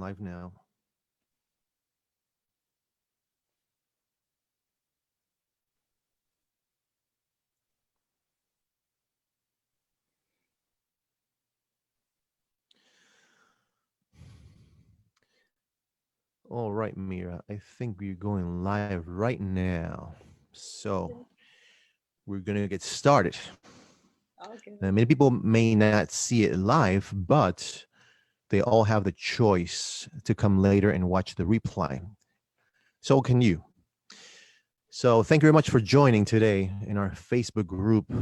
live now. All right, Mira, I think we're going live right now. So we're going to get started. Okay. Now, many people may not see it live, but they all have the choice to come later and watch the replay. So can you. So thank you very much for joining today in our Facebook group,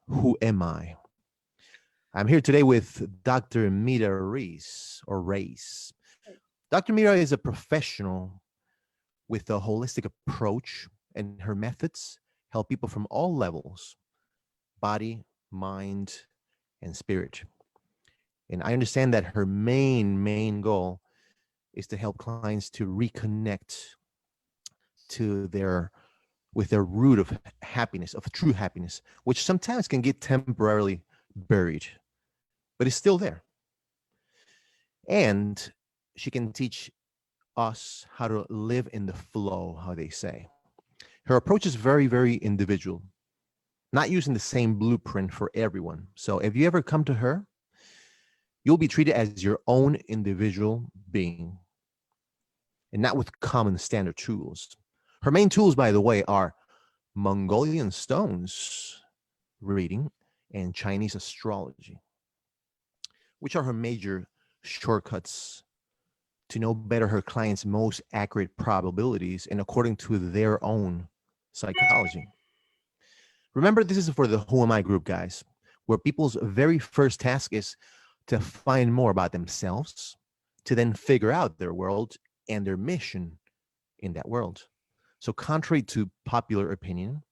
Who Am I? I'm here today with Dr. Mira Reiss, or Reiss. Dr. Mira is a professional with a holistic approach, and her methods help people from all levels: body, mind, and spirit. And I understand that her main goal is to help clients to reconnect to their with their root of happiness, of true happiness, which sometimes can get temporarily buried, but it's still there. And she can teach us how to live in the flow, how they say. Her approach is very individual, not using the same blueprint for everyone. So if you ever come to her, you'll be treated as your own individual being and not with common standard tools. Her main tools, by the way, are Mongolian stones reading and Chinese astrology, which are her major shortcuts to know better her clients' most accurate probabilities and according to their own psychology. Remember, this is for the Who Am I group, guys, where people's very first task is to find more about themselves, to then figure out their world and their mission in that world. So, contrary to popular opinion,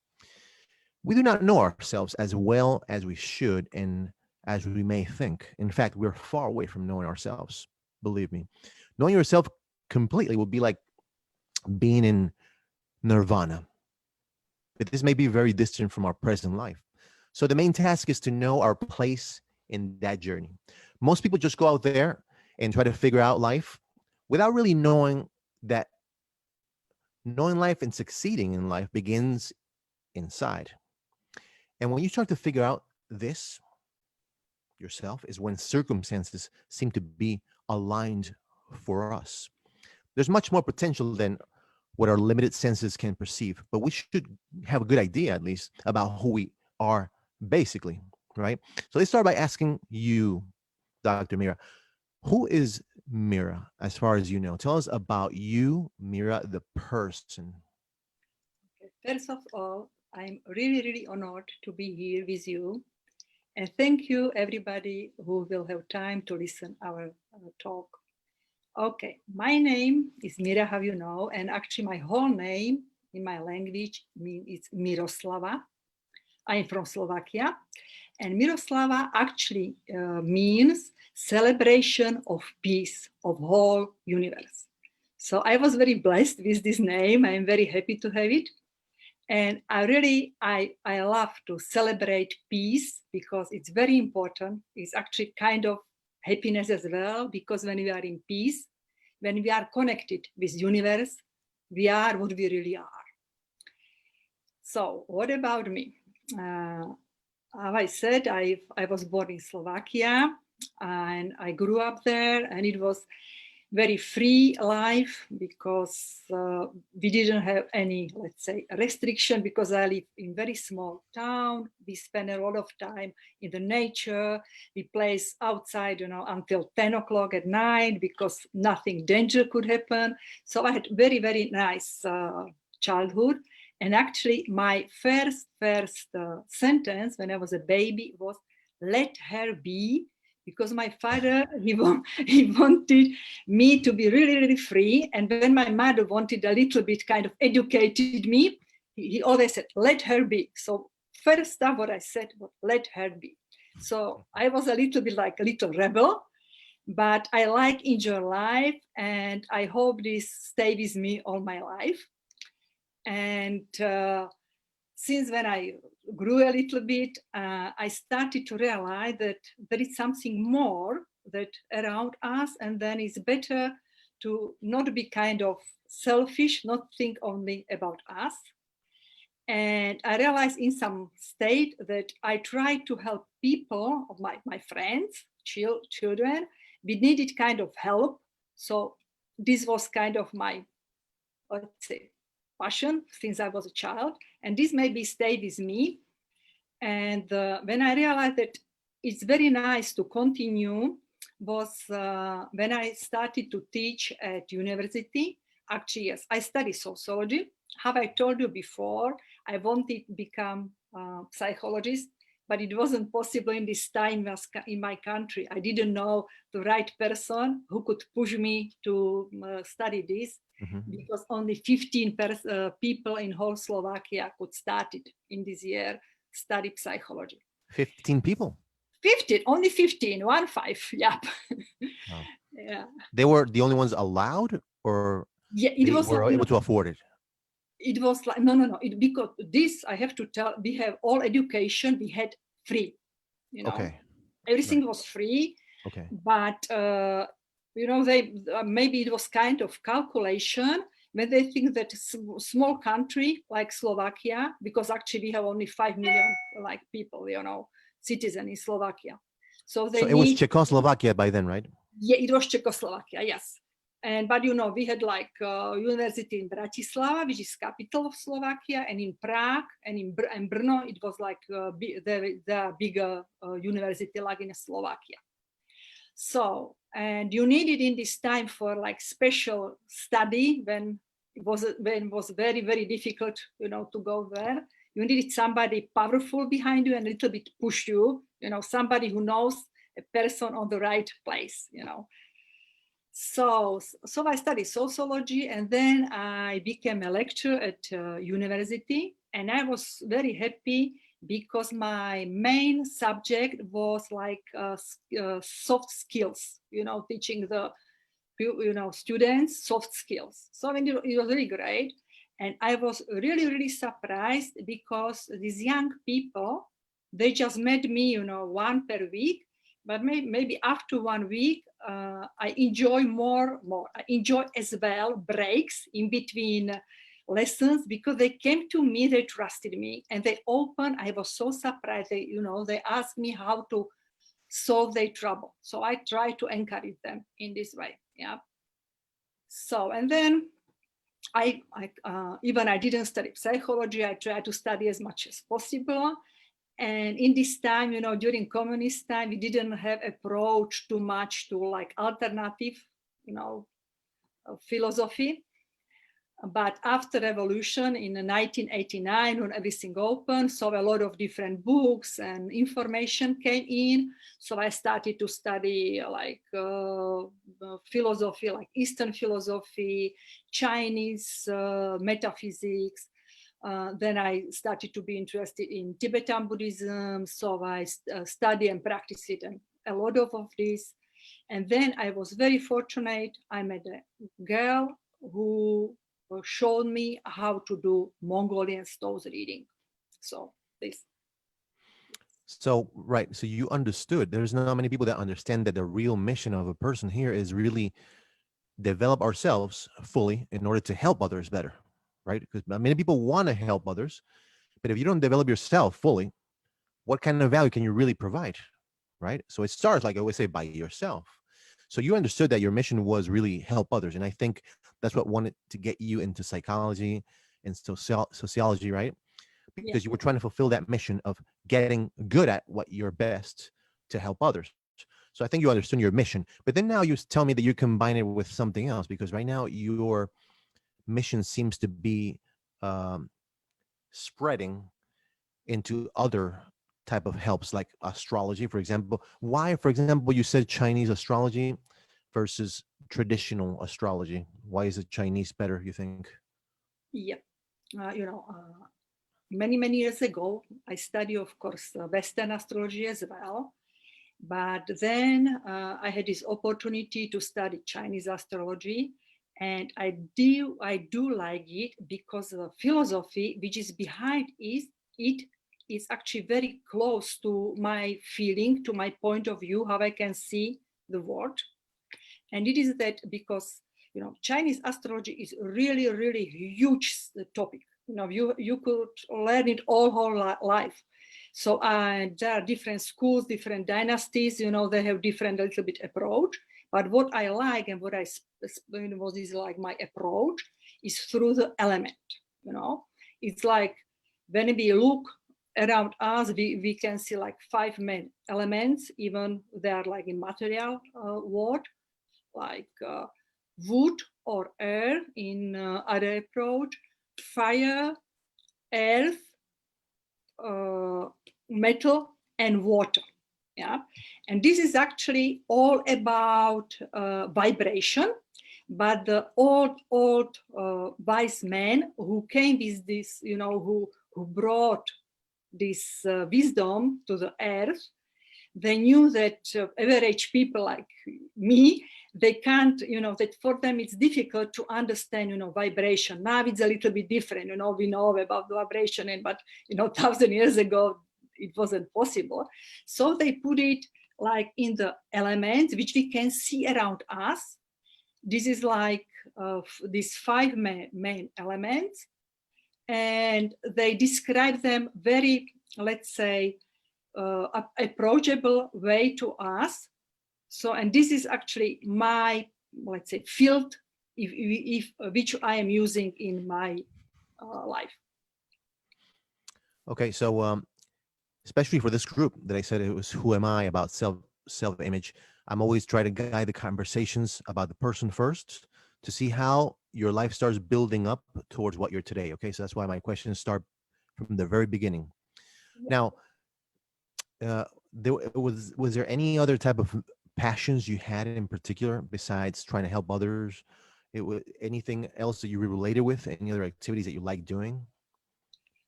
we do not know ourselves as well as we should and as we may think. In fact, we're far away from knowing ourselves. Believe me, knowing yourself completely would be like being in nirvana. But this may be very distant from our present life. So the main task is to know our place in that journey. Most people just go out there and try to figure out life without really knowing that knowing life and succeeding in life begins inside. And when you start to figure out this yourself is when circumstances seem to be aligned for us. There's much more potential than what our limited senses can perceive, but we should have a good idea at least about who we are basically, right? So let's start by asking you, Dr. Mira, who is Mira as far as you know? Tell us about you, Mira, the person. Okay. First of all, I'm really honored to be here with you. And thank you, everybody who will have time to listen our talk. Okay, my name is Mira, how you know, and actually my whole name in my language means it's Miroslava. I'm from Slovakia, and Miroslava actually means celebration of peace of whole universe. So I was very blessed with this name. I'm very happy to have it. And I love to celebrate peace because it's very important. It's actually kind of happiness as well, because when we are in peace, when we are connected with universe, we are what we really are. So what about me? As I said, I was born in Slovakia and I grew up there, and it was very free life because we didn't have any, let's say, restriction, because I live in very small town. We spend a lot of time in the nature. We play outside, until 10 o'clock at night because nothing danger could happen. So I had very nice childhood. And actually, my first sentence when I was a baby was, "Let her be," because my father, he wanted me to be really free. And when my mother wanted a little bit kind of educated me, he always said, "Let her be." So first stuff what I said was, "Let her be." So I was a little bit like a little rebel, but I like enjoy life, and I hope this stay with me all my life. And since when I grew a little bit, I started to realize that there is something more that around us, and then it's better to not be kind of selfish, not think only about us. And I realized in some state that I tried to help people, my friends, children, we needed kind of help. So this was kind of my, let's say, passion since I was a child. And this maybe stayed with me. And when I realized that it's very nice to continue was when I started to teach at university. Actually, yes, I study sociology. Have I told you before, I wanted to become a psychologist, but it wasn't possible in this time in my country. I didn't know the right person who could push me to study this, because only 15 people in whole Slovakia could start it in this year, study psychology. 15 people. 15, only 15, 1-5. Yep. Wow. Yeah. They were the only ones allowed, or Yeah, it they was were like, able to afford it? It was like, no. Because this, I have to tell, we have all education, we had free, Okay. everything Right. was free. Okay. But, they maybe it was kind of calculation when they think that small country like Slovakia, because actually we have only 5 million like people, citizens in Slovakia. So they So it was need, Czechoslovakia by then, right? yeah, it was Czechoslovakia, yes. But we had like university in Bratislava, which is capital of Slovakia, and in Prague and in Brno, it was like the bigger university like in Slovakia. So, and you needed in this time for like special study when it was very, very difficult, to go there. You needed somebody powerful behind you and a little bit push you, somebody who knows a person on the right place, So I studied sociology, and then I became a lecturer at university, and I was very happy because my main subject was like soft skills, teaching the students soft skills. So it was really great, and I was really, really surprised because these young people, they just met me, one per week. But maybe after 1 week, I enjoy more. I enjoy as well breaks in between lessons, because they came to me, they trusted me, and they opened. I was so surprised. They asked me how to solve their trouble. So I try to encourage them in this way. Yeah. So, and then I even I didn't study psychology. I tried to study as much as possible. And in this time, during communist time, we didn't have approach too much to like alternative, philosophy. But after revolution in 1989, when everything opened, so a lot of different books and information came in. So I started to study like philosophy, like Eastern philosophy, Chinese metaphysics. Then I started to be interested in Tibetan Buddhism. So I study and practice it, and a lot of this. And then I was very fortunate. I met a girl who showed me how to do Mongolian stones reading. So this. So, right. So you understood. There's not many people that understand that the real mission of a person here is really develop ourselves fully in order to help others better, right? Because many people want to help others, but if you don't develop yourself fully, what kind of value can you really provide, right? So it starts, like I always say, by yourself. So you understood that your mission was really help others, and I think that's what wanted to get you into psychology and sociology, right? Yeah. Because you were trying to fulfill that mission of getting good at what you're best to help others. So I think you understood your mission. But then now you tell me that you combine it with something else, because right now your mission seems to be um, spreading into other type of helps, like astrology, for example. Why, for example, you said Chinese astrology versus traditional astrology? Why is it Chinese better, you think? Yeah. Many years ago, I studied, of course, Western astrology as well. But then I had this opportunity to study Chinese astrology, and I do like it because the philosophy which is behind it is actually very close to my feeling, to my point of view, how I can see the world. And it is that because Chinese astrology is really, really huge topic. You could learn it all whole life. So there are different schools, different dynasties, they have different little bit approach. But what I like and what I explain what is like my approach is through the element, It's like when we look around us, we can see like 5 main elements, even they are like in material world, like wood or air in other approach, fire, earth, metal, and water. Yeah, and this is actually all about vibration. But the old wise men who came with this, who brought this wisdom to the earth, they knew that average people like me, they can't, that for them it's difficult to understand, vibration. Now it's a little bit different, we know about the vibration, but 1,000 years ago it wasn't possible. So they put it like in the elements which we can see around us. This is like these 5 main elements, and they describe them very, let's say, approachable way to us. So, and this is actually my, let's say, field, if which I am using in my life. Okay, so especially for this group that I said it was "Who am I?" about self image. I'm always trying to guide the conversations about the person first to see how your life starts building up towards what you're today. Okay, so that's why my questions start from the very beginning. Now, was there any other type of passions you had in particular besides trying to help others? It was anything else that you related with? Any other activities that you like doing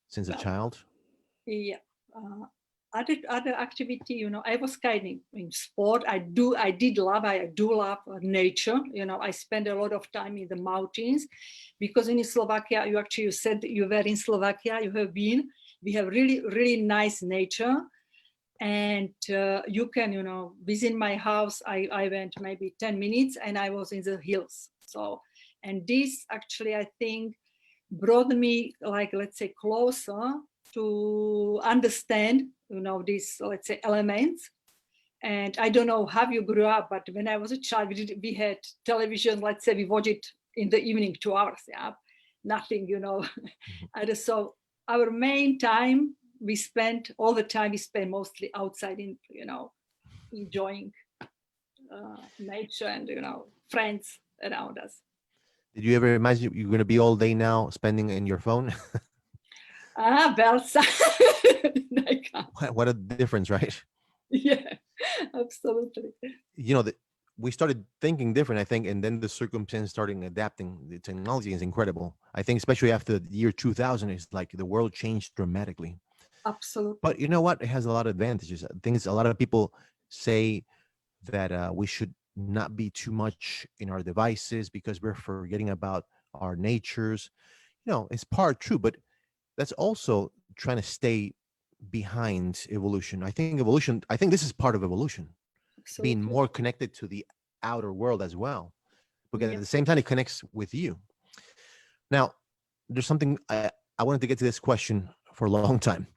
since a Well, child? yeah. Other activity, I was kind in sport. I do love nature. I spend a lot of time in the mountains, because in Slovakia, you said you were in Slovakia, you have been. We have really, really nice nature. And you can, within my house, I went maybe 10 minutes and I was in the hills. So, and this actually, I think, brought me, like, let's say, closer to understand, these, let's say, elements. And I don't know how you grew up, but when I was a child, we had television, let's say we watch it in the evening, 2 hours, yeah, nothing, And so our main time all the time we spent mostly outside in, enjoying nature and, friends around us. Did you ever imagine you're going to be all day now spending in your phone? Well, I can't. What a difference, right? Yeah, absolutely. That we started thinking different, I think, and then the circumstance starting adapting. The technology is incredible. I think, especially after the year 2000, it's like the world changed dramatically. But Absolutely. you know what? It has a lot of advantages. Things a lot of people say that we should not be too much in our devices because we're forgetting about our natures. It's part true, but that's also trying to stay behind evolution. I think this is part of evolution, being Absolutely. more connected to the outer world as well. Because at Yeah. the same time, it connects with you. Now, there's something I wanted to get to this question for a long time.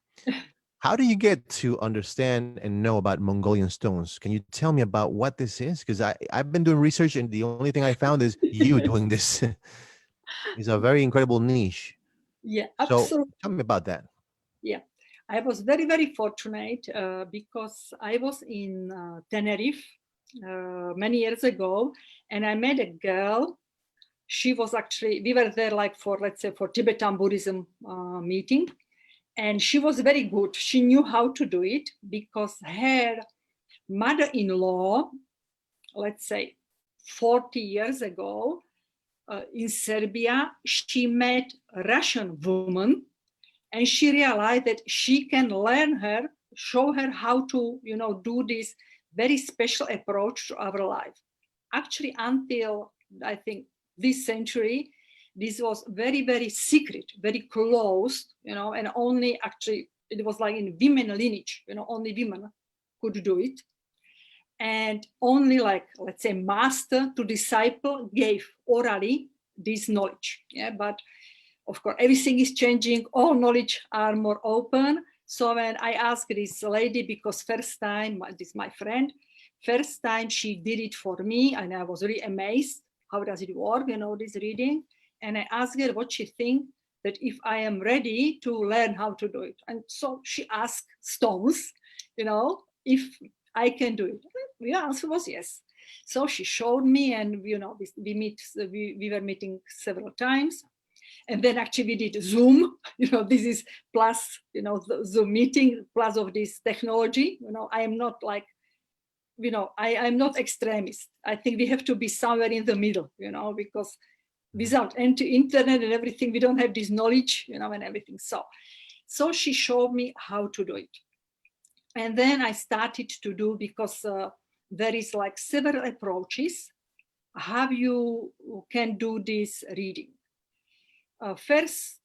How do you get to understand and know about Mongolian stones? Can you tell me about what this is? Because I've been doing research and the only thing I found is you doing this. It's a very incredible niche. Yeah, So absolutely. tell me about that. Yeah. I was very, very fortunate because I was in Tenerife many years ago, and I met a girl. She was actually, we were there like for, let's say, for Tibetan Buddhism meeting. And she was very good. She knew how to do it because her mother-in-law, let's say 40 years ago, in Serbia, she met a Russian woman, and she realized that she can show her how to, do this very special approach to our life. Actually, until I think this century, this was very, very secret, very closed, and only actually it was like in women lineage, only women could do it. And only like, let's say, master to disciple gave orally this knowledge. Yeah, but of course, everything is changing. All knowledge are more open. So when I asked this lady, because first time, this my friend, first time she did it for me, and I was really amazed. How does it work? This reading. And I asked her what she think that if I am ready to learn how to do it. And so she asked stones, if I can do it. The answer was yes. So she showed me, and we were meeting several times. And then actually we did Zoom, this is plus, the Zoom meeting, plus of this technology. I am not like, I'm not extremist. I think we have to be somewhere in the middle, because without internet and everything, we don't have this knowledge, and everything. So she showed me how to do it. And then I started to do, because there is like several approaches how you can do this reading. First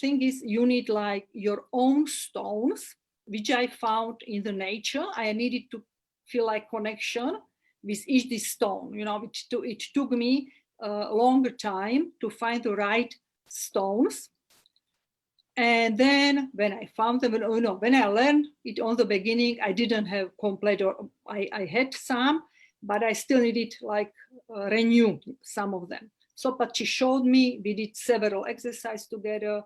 thing is you need like your own stones, which I found in the nature. I needed to feel like connection with each this stone. It took me a longer time to find the right stones. And then when I found them, when I learned it on the beginning, I didn't have complete, or I had some, but I still needed like renew some of them. So, but she showed me, we did several exercises together.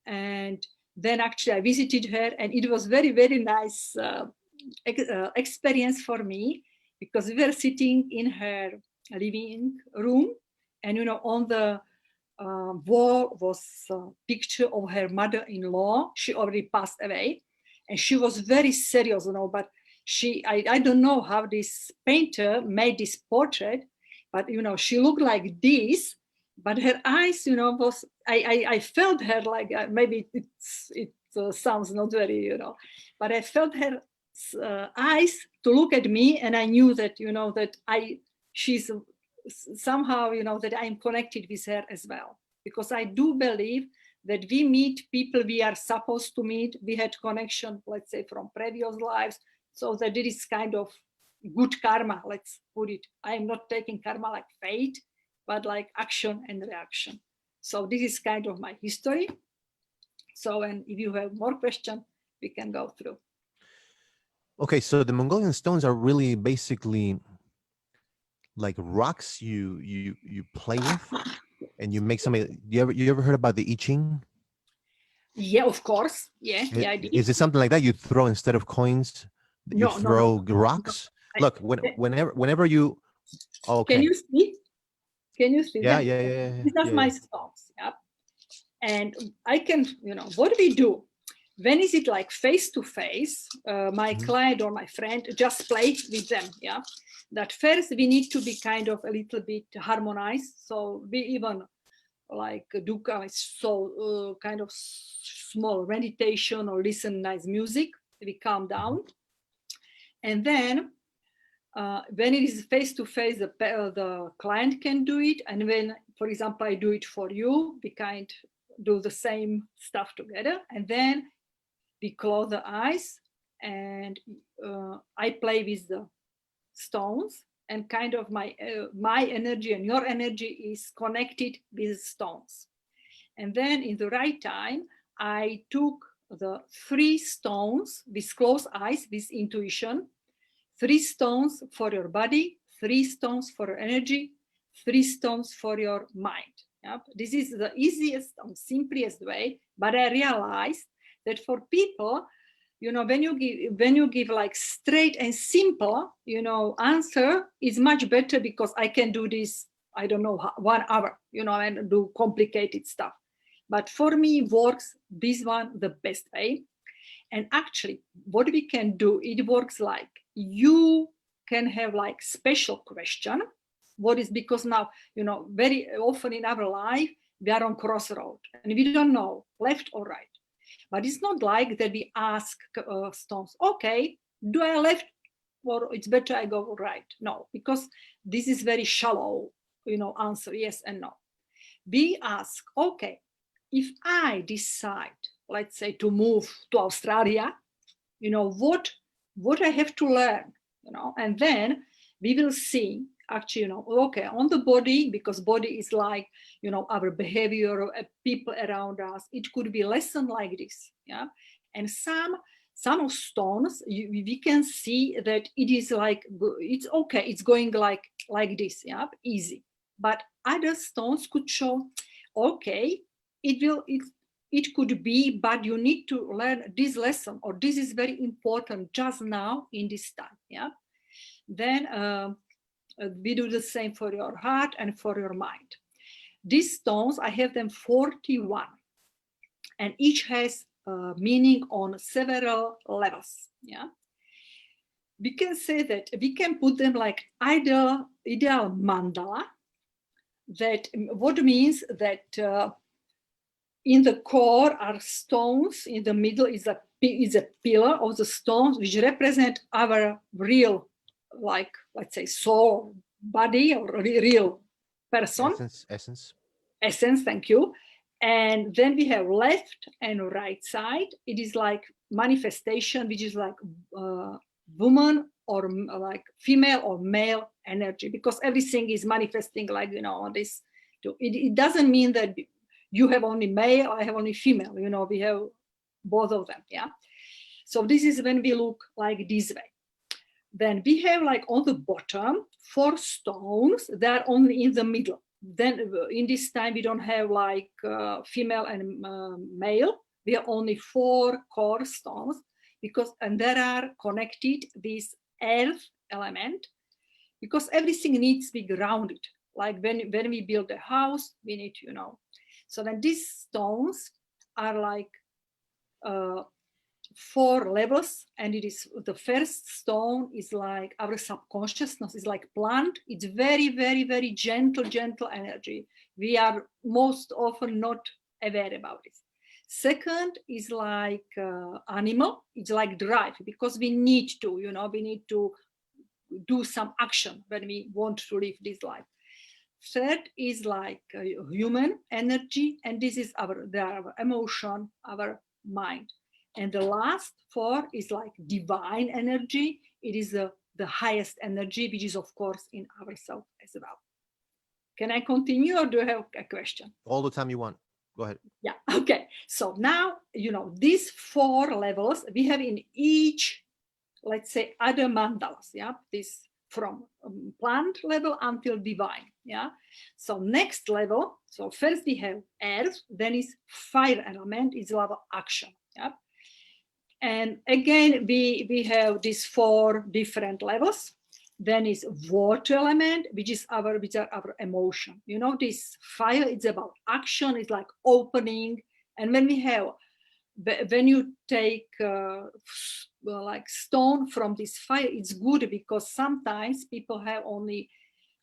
And then actually I visited her, and it was very, very nice experience for me, because we were sitting in her living room, and, on the wall was a picture of her mother-in-law. She already passed away, and she was very serious, but I don't know how this painter made this portrait, but she looked like this, but her eyes, was I felt her like, maybe it sounds not very, but I felt her eyes to look at me, and I knew that that she's somehow that I'm connected with her as well, because I do believe that we meet people we are supposed to meet. We had connection, let's say, from previous lives, so that it is kind of good karma, let's put it. I am not taking karma like fate, but like action and reaction. So this is kind of my history. So, and if you have more questions, we can go through. Okay, so the Mongolian stones are really basically like rocks you play with, and you make something. You ever heard about the I Ching? Yeah, of course. Yeah, I did. Is it something like that? You throw, instead of coins, you No. throw rocks. Look, whenever you, okay, Can you see? Can you see them? yeah. These are my stones. Yeah. And I can, what we do when is it like face to face, my client or my friend just play with them. Yeah. That first we need to be kind of a little bit harmonized. So we even like do kind of small meditation or listen nice music. We calm down. And then when it is face to face, the client can do it. And when, for example, I do it for you, we kind do the same stuff together. And then we close the eyes, and I play with the stones, and kind of my energy and your energy is connected with stones. And then in the right time, I took the 3 stones with closed eyes, with intuition. 3 stones for your body, 3 stones for your energy, 3 stones for your mind. Yep. This is the easiest and simplest way, but I realized that for people, when you give like straight and simple, answer is much better, because I can do this, I don't know, 1 hour, and do complicated stuff. But for me, works this one the best way. And actually, what we can do, it works like you can have like special question. What is, because now, very often in our life, we are on crossroad and we don't know left or right. But it's not like that we ask stones, okay, do I left, or it's better I go right? No, because this is very shallow, answer yes and no. We ask, okay, if I decide, let's say, to move to Australia, what I have to learn, and then we will see actually, okay, on the body, because body is like, our behavior, people around us, it could be lesson like this, yeah. And some stones, we can see that it is like, it's okay, it's going like this, yeah, easy. But other stones could show, okay, it could be, but you need to learn this lesson, or this is very important just now in this time, yeah. Then we do the same for your heart and for your mind. These stones, I have them 41, and each has meaning on several levels, yeah. We can say that we can put them like ideal mandala, that what means that in the core are stones, in the middle is a pillar of the stones, which represent our real, like, let's say, soul, body, or real person. Essence, thank you. And then we have left and right side. It is like manifestation, which is like woman or like female or male energy, because everything is manifesting like, this. It doesn't mean that you have only male, I have only female, we have both of them, yeah. So this is when we look like this way. Then we have like on the bottom 4 stones that are only in the middle. Then in this time we don't have like female and male. We have only 4 core stones, and there are connected this earth element, because everything needs to be grounded. Like when we build a house, we need to, So then these stones are like 4 levels, and it is the first stone is like our subconsciousness, is like plant. It's very, very, very gentle energy. We are most often not aware about it. Second is like animal. It's like drive, because we need to, we need to do some action when we want to live this life. Third is like human energy, and this is our emotion, our mind. And the last 4 is like divine energy. It is the highest energy, which is of course in ourselves as well. Can I continue, or do you have a question? All the time you want. Go ahead. Yeah, okay. So now, these 4 levels we have in each, let's say, other mandalas, yeah, this from plant level until divine, yeah. So next level, so first we have earth, then is fire element, is level action, yeah. And again, we have these 4 different levels. Then is water element, which are our emotion. This fire is about action, it's like opening. And when you take like stone from this fire, it's good, because sometimes people have only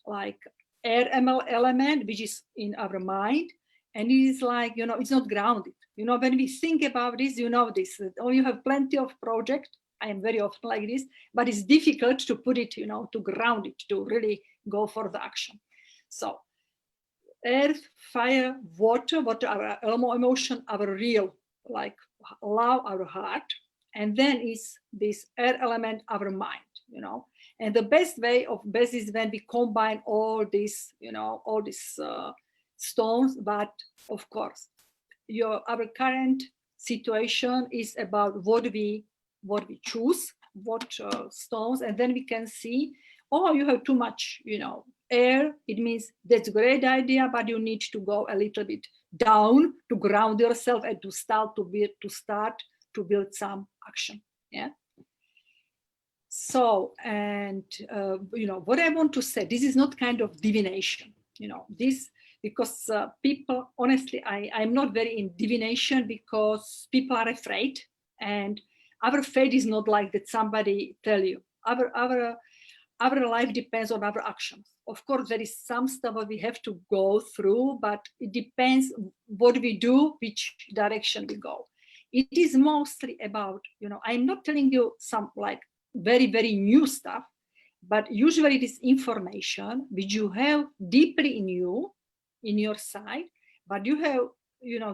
like air element, which is in our mind, and it is like, it's not grounded. When we think about this, this, you have plenty of projects. I am very often like this, but it's difficult to put it, to ground it, to really go for the action. So earth, fire, water, our emotion, our real, like love, our heart. And then is this air element, our mind, And the best is when we combine all these, all these stones. But of course, our current situation is about what we choose, what stones, and then we can see, you have too much, air. It means that's a great idea, but you need to go a little bit down to ground yourself and to start to build some action. Yeah. So, and what I want to say, this is not kind of divination, this, because people, honestly, I'm not very in divination, because people are afraid, and our faith is not like that somebody tell you. Our life depends on our actions. Of course, there is some stuff that we have to go through, but it depends what we do, which direction we go. It is mostly about, I'm not telling you some like very, very new stuff, but usually it is information which you have deeply in you, in your side, but you have,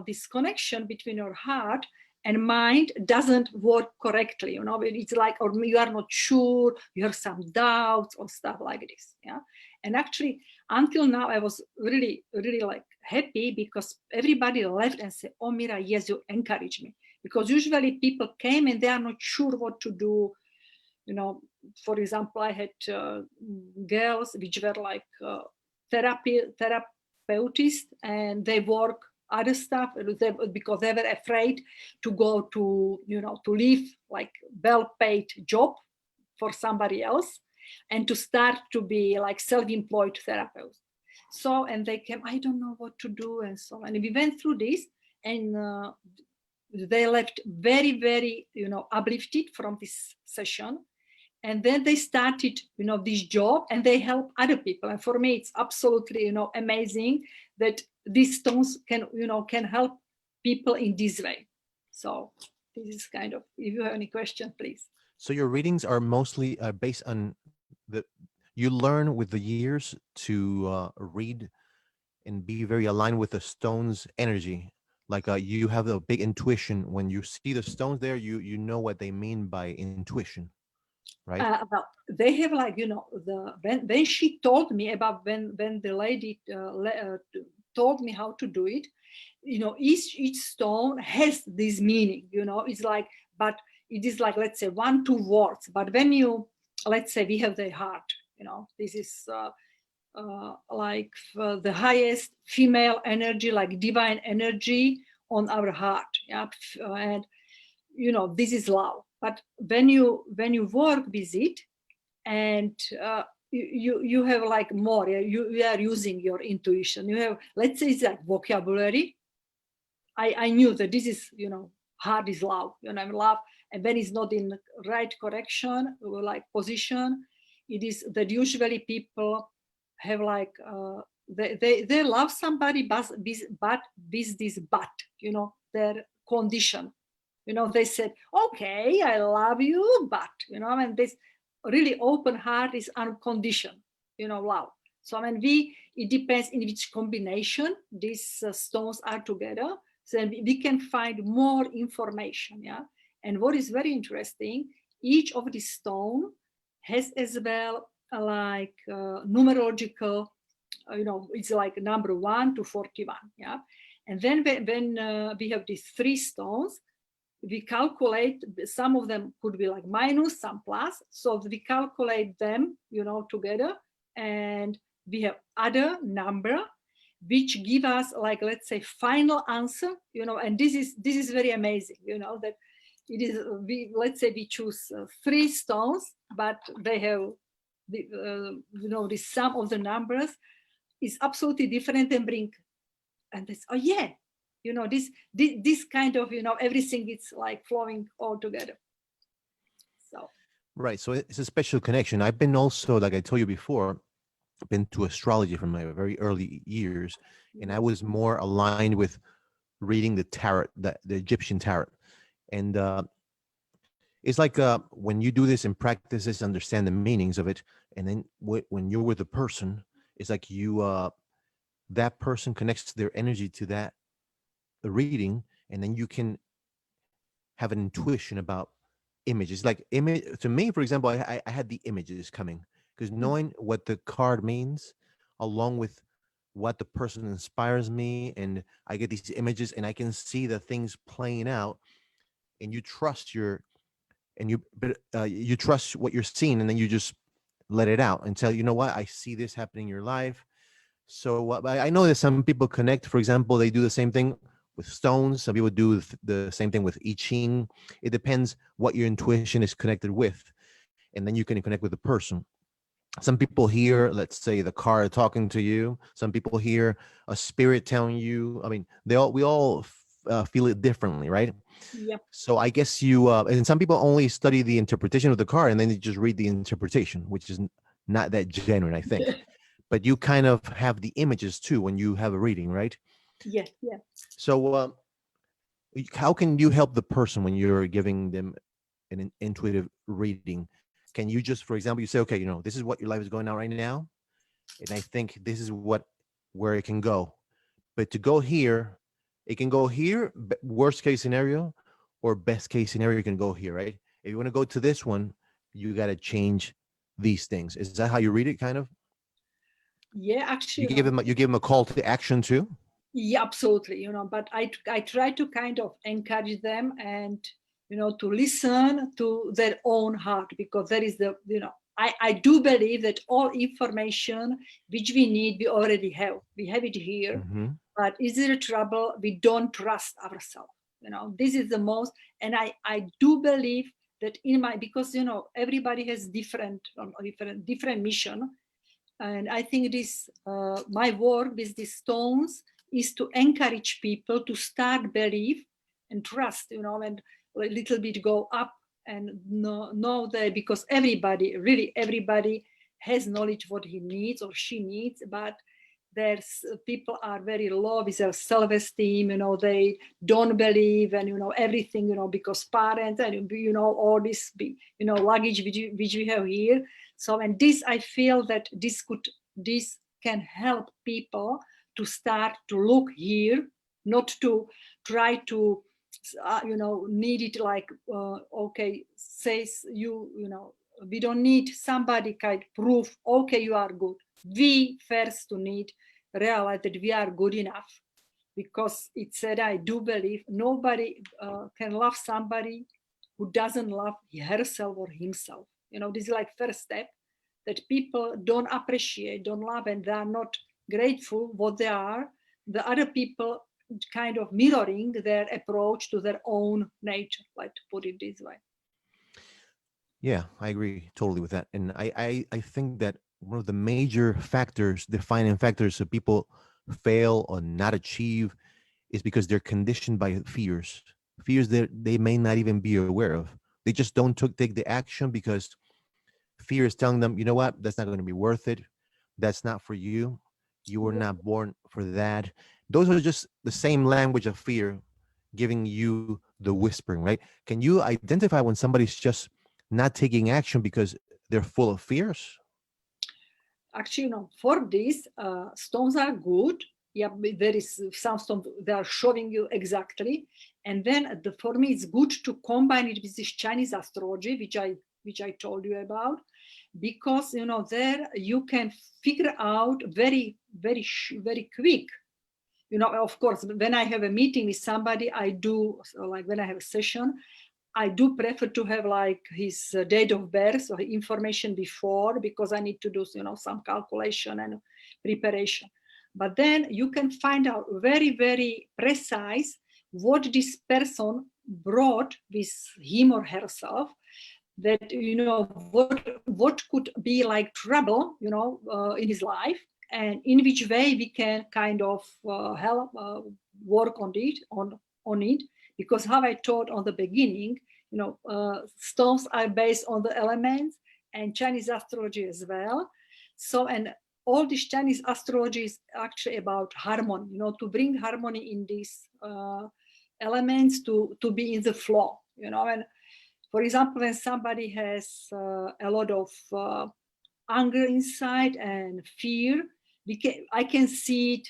this connection between your heart and mind doesn't work correctly. It's like, or you are not sure, you have some doubts or stuff like this. Yeah. And actually, until now, I was really, really like happy because everybody left and said, "Oh, Mira, yes, you encourage me." Because usually people came and they are not sure what to do. For example, I had girls which were like therapists, and they work other stuff because they were afraid to go to leave like well-paid job for somebody else and to start to be like self-employed therapists. So, and they came, I don't know what to do, and so, and we went through this, and they left very, very, uplifted from this session. And then they started, this job, and they help other people. And for me, it's absolutely, amazing that these stones can help people in this way. So this is kind of, if you have any question, please. So your readings are mostly based on the you learn with the years to read and be very aligned with the stone's energy. Like you have a big intuition when you see the stones there. You know what they mean by intuition, right? Well, they have like, when she told me about, when the lady told me how to do it, each stone has this meaning. It's like, but it is like, let's say 1-2 words. But when you, let's say we have the heart, this is like the highest female energy, like divine energy on our heart. Yeah. And this is love. But when you work with it, and you have like more, you are using your intuition. You have, let's say, it's like vocabulary. I knew that this is, heart is love, love. And when it's not in right correction or like position, it is that usually people have like they love somebody, but with this but, their condition. They said, okay, I love you, but, and this really open heart is unconditioned, love. So, it depends in which combination these stones are together. So we can find more information, yeah. And what is very interesting, each of these stone has as well like numerological, it's like number 1 to 41, yeah. And then when we have these 3 stones, we calculate, some of them could be like minus, some plus. So we calculate them, together, and we have other number which give us like, let's say, final answer, and this is very amazing, that it is, let's say we choose 3 stones, but they have the sum of the numbers is absolutely different, and bring, and this, oh yeah, this kind of, everything is like flowing all together. So Right. So it's a special connection. I've been also, like I told you before, been to astrology from my very early years, and I was more aligned with reading the tarot, the Egyptian tarot, and it's like when you do this and practice this, understand the meanings of it, and then when you're with a person, it's like you that person connects their energy to that reading, and then you can have an intuition about images. Like image to me, for example, I had the images coming because knowing what the card means, along with what the person inspires me, and I get these images, and I can see the things playing out, and you trust your and you but you trust what you're seeing, and then you just let it out and tell, you know what, I see this happening in your life. So I know that some people connect. For example, they do the same thing with stones. Some people do the same thing with I Ching. It depends what your intuition is connected with, and then you can connect with the person. Some people hear, let's say, the car talking to you. Some people hear a spirit telling you. I mean, we all feel it differently, right? yeah, So I guess you and some people only study the interpretation of the card, and then they just read the interpretation, which is not that genuine, I think. But you kind of have the images too when you have a reading, right? yeah, yeah. So how can you help the person when you're giving them an intuitive reading? Can you just, for example, you say, okay, this is what your life is going on right now, and I think this is where it can go. But to go here, it can go here, worst case scenario, or best case scenario, you can go here, right? If you want to go to this one, you got to change these things. Is that how you read it, kind of? Yeah, actually, You give them a call to action too. yeah, absolutely. But I try to kind of encourage them and, to listen to their own heart, because there is I do believe that all information which we need, we already have. We have it here. Mm-hmm. But is there a trouble? We don't trust ourselves. This is the most, and I do believe that because everybody has different mission, and I think this my work with these stones is to encourage people to start believe and trust, and a little bit go up and know that, because everybody has knowledge what he needs or she needs, but there's people are very low with their self-esteem, they don't believe, and everything, because parents and all this luggage which we have here. So, and this, I feel that this can help people to start to look here, not to try to need it like okay, says we don't need somebody kind proof, okay, you are good. We first to need realize that we are good enough, because it said, I do believe nobody can love somebody who doesn't love herself or himself. This is like first step, that people don't appreciate, don't love, and they are not grateful what they are. The other people kind of mirroring their approach to their own nature, like to put it this way. Yeah, I agree totally with that. And I think that one of the major factors, defining factors of people fail or not achieve is because they're conditioned by fears that they may not even be aware of. They just don't take the action because fear is telling them, you know what, that's not going to be worth it. That's not for you. You were not born for that. Those are just the same language of fear giving you the whispering, right? Can you identify when somebody's just not taking action because they're full of fears? Actually, for this, stones are good. Yeah, there is some stones they are showing you exactly, and then for me it's good to combine it with this Chinese astrology, which I told you about, because there you can figure out very very very quick. Of course, when I have a meeting with somebody, I do, like when I have a session, I do prefer to have like his date of birth or information before, because I need to do some calculation and preparation. But then you can find out very very precise what this person brought with him or herself, that what could be like trouble in his life, and in which way we can kind of help work on it, because how I taught on the beginning, stones are based on the elements and Chinese astrology as well. So, and all this Chinese astrology is actually about harmony, to bring harmony in these elements, to be in the flow, and for example, when somebody has a lot of anger inside and fear, I can see it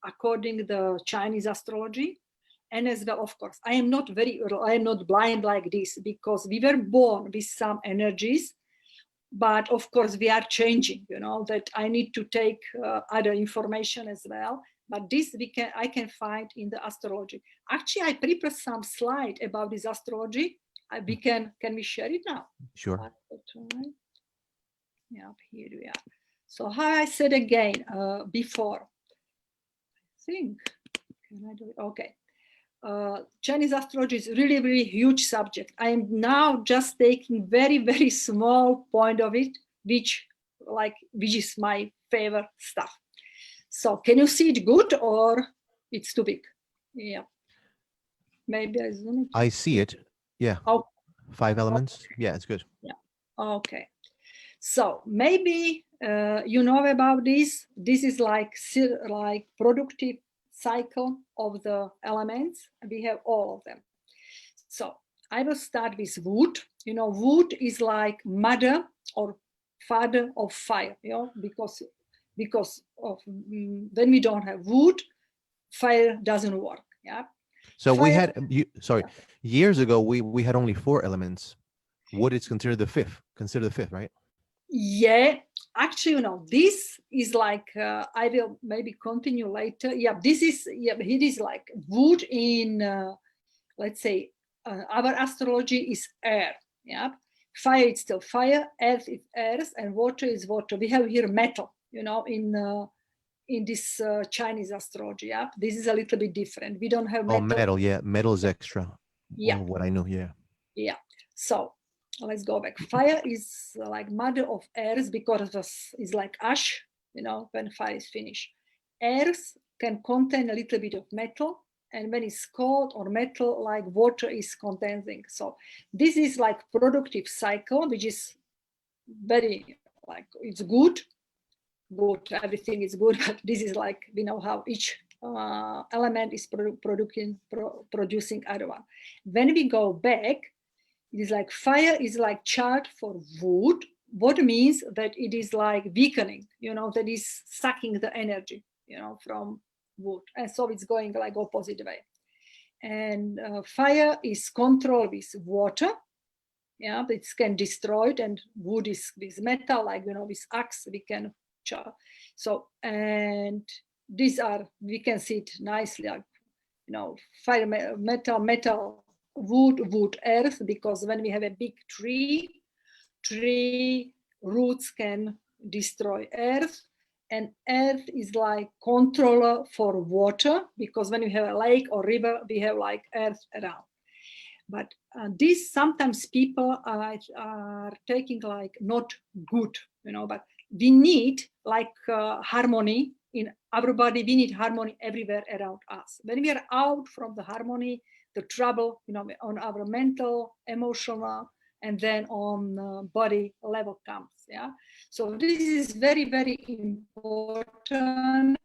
according to the Chinese astrology. And as well, of course, I am not blind like this, because we were born with some energies, but of course we are changing, that I need to take other information as well. But this I can find in the astrology. Actually, I prepared some slide about this astrology. Can we share it now? Sure. Yeah, here we are. So how I said again before, I think, can I do it? Okay. Chinese astrology is really, really huge subject. I am now just taking very, very small point of it, which is my favorite stuff. So can you see it good, or it's too big? Yeah. Maybe I zoom it. I see it. Yeah. Oh, 5 elements. Yeah, it's good. yeah. Okay. So maybe you know about this. This is like productive cycle of the elements. We have all of them. So I will start with wood. Wood is like mother or father of fire. Because of when we don't have wood, fire doesn't work. Yeah. So we Fire, had, years ago, we had only 4 elements. Wood is considered the fifth, right? yeah, actually, this is like, I will maybe continue later. Yeah, this is, yeah, it is like wood in, let's say, our astrology is air. Yeah, fire is still fire, earth is earth, and water is water. We have here metal, in this Chinese astrology. Yeah, this is a little bit different. We don't have Oh, metal. metal. Yeah, metal is extra. Yeah, Well, what I know. Yeah. yeah. So let's go back. Fire is like mother of earth because it's like ash, when fire is finished. Earth can contain a little bit of metal, and when it's cold or metal, like water is condensing. So this is like productive cycle, which is very like, it's good. Everything is good, but this is like, we know how each element is producing other one. When we go back, it is like fire is like chart for wood. What means that it is like weakening, that is sucking the energy, from wood. And so it's going like opposite way. And fire is control with water. Yeah, it can destroy it, and wood is with metal, like, with axe, we can char. So, and these are, we can see it nicely, like, fire, metal, wood, earth, because when we have a big tree roots can destroy earth, and earth is like controller for water, because when you have a lake or river, we have like earth around. But this sometimes people are taking like not good, but we need like harmony in our body. We need harmony everywhere around us. When we are out from the harmony, the trouble, on our mental, emotional, and then on body level comes. Yeah. So this is very, very important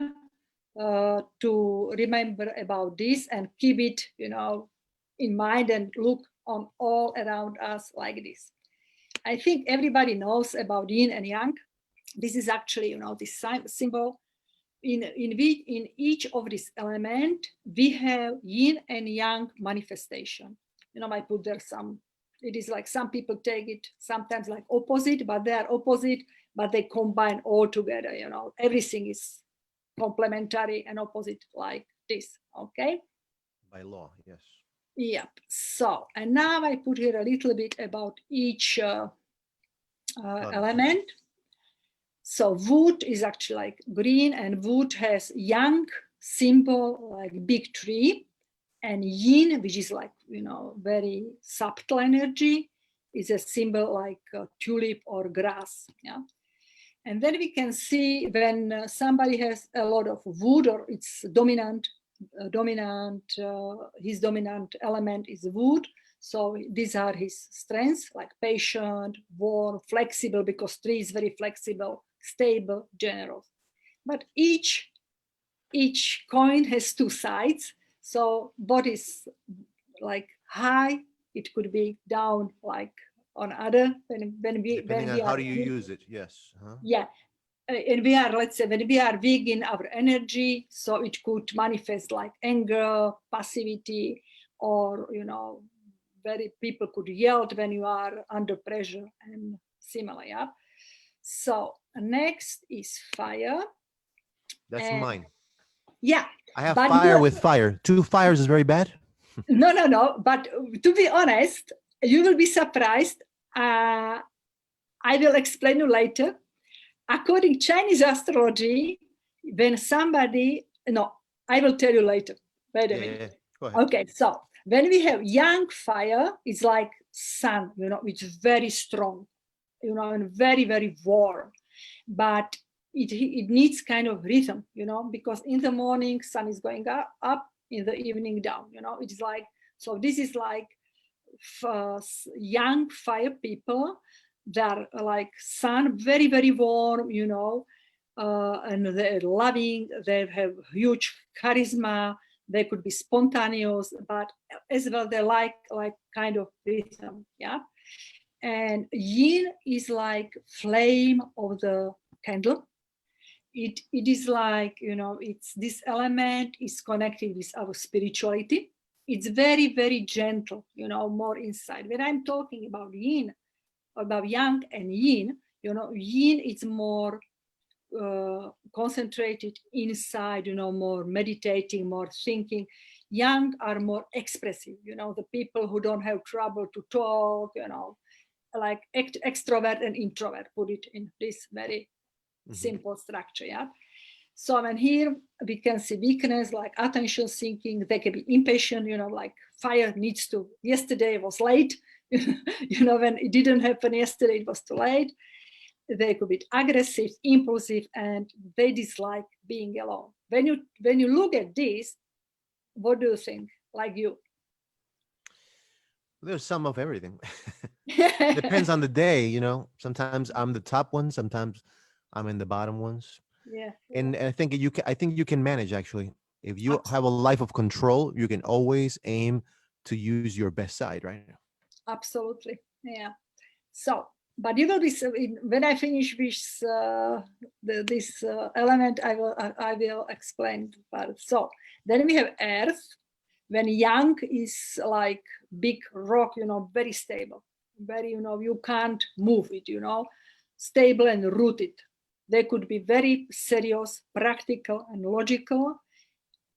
to remember about this and keep it, in mind, and look on all around us like this. I think everybody knows about yin and yang. This is actually, this symbol. In each of this element, we have yin and yang manifestation. I put there some, it is like some people take it sometimes like opposite, but they are opposite, but they combine all together, everything is complementary and opposite like this, okay? By law, yes. Yep. So, and now I put here a little bit about each element. So wood is actually like green, and wood has yang symbol, like big tree, and yin, which is like, very subtle energy, is a symbol like tulip or grass. Yeah. And then we can see when somebody has a lot of wood, or it's his dominant element is wood. So these are his strengths, like patient, warm, flexible, because tree is very flexible, stable, generous. But each coin has two sides. So what is like high, it could be down, like on other, Depending on how do you use it, yes. Yeah. And we are, let's say, when we are weak in our energy, so it could manifest like anger, passivity, or, very people could yell when you are under pressure and similar. Yeah. So next is fire. That's mine. Yeah. I have fire with fire. 2 fires is very bad. No. But to be honest, you will be surprised. I will explain you later. According Chinese astrology, when somebody, no, I will tell you later. Wait a minute. Yeah. Go ahead. Okay, so when we have yang fire, it's like sun, it's very strong, and very, very warm. But it needs kind of rhythm, because in the morning, sun is going up, in the evening down, it's like, so this is like young fire people. They're like sun, very, very warm, and they're loving, they have huge charisma, they could be spontaneous, but as well they like kind of rhythm. Yeah. And yin is like flame of the candle. It is like, it's this element is connected with our spirituality. it's very, very gentle, more inside. When I'm talking about yin, about yang and yin, yin is more concentrated inside, more meditating, more thinking. Yang are more expressive, the people who don't have trouble to talk, like extrovert and introvert, put it in this very simple structure. Yeah. So when here we can see weakness like attention seeking, they can be impatient, like fire needs to, yesterday was late, when it didn't happen yesterday, it was too late. They could be aggressive, impulsive, and they dislike being alone. When you look at this, what do you think? Like you? There's some of everything. Depends on the day, Sometimes I'm the top one, sometimes I'm in the bottom ones. Yeah. And I think you can manage actually. If you have a Absolutely. life of control, you can always aim to use your best side, right? Absolutely. Yeah. So, but when I finish this this element, I will explain. But so then we have Earth. When yang is like big rock, very stable, very you can't move it, stable and rooted. They could be very serious, practical, and logical,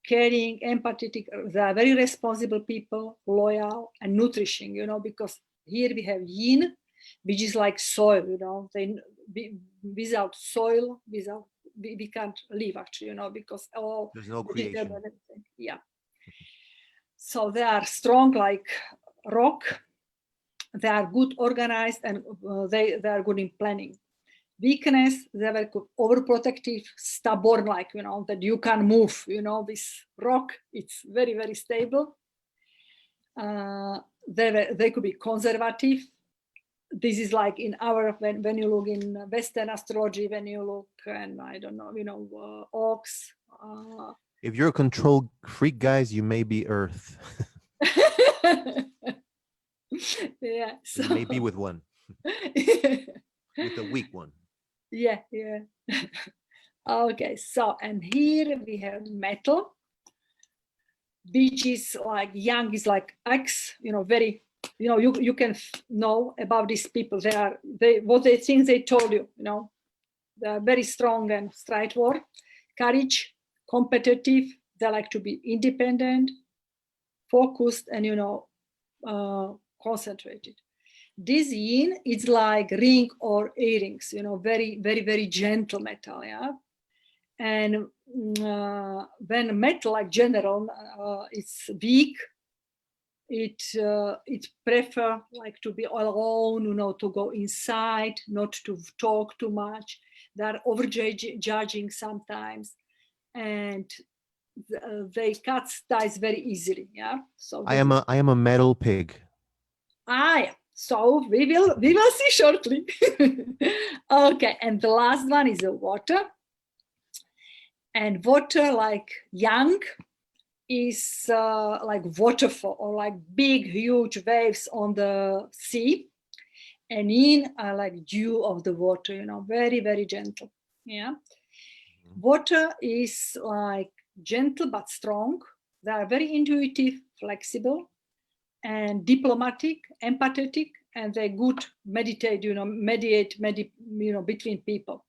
caring, empathetic. They are very responsible people, loyal, and nourishing, because here we have yin, which is like soil, without soil, we can't live actually, because all There's no vegetable creation. and everything. Yeah. So they are strong like rock. They are good organized, and they are good in planning. Weakness, they were overprotective, stubborn, like, that you can move, this rock, it's very, very stable. They could be conservative. This is like in our, when you look in Western astrology, when you look, and I don't know, ox. If you're a control freak, guys, you may be Earth. Yeah. So You may be with one, with a weak one. yeah. Okay, so and here we have metal, which is like yang is like X, very, you can know about these people. What they think they told you, they are very strong and straightforward, courage, competitive. They like to be independent, focused, and concentrated. This yin is like ring or earrings, very, very, very gentle metal, yeah. And when metal, like general, it's weak, it prefer like to be alone, to go inside, not to talk too much. They're over judging sometimes, and they cut ties very easily. Yeah. So I this am is a metal pig. yeah. So we will see shortly. Okay, and the last one is the water. And water, like yang, is like waterfall or like big, huge waves on the sea. And yin are like dew of the water, very, very gentle. Yeah. Water is like gentle but strong. They are very intuitive, flexible, and diplomatic, empathetic, and they good meditate, between people.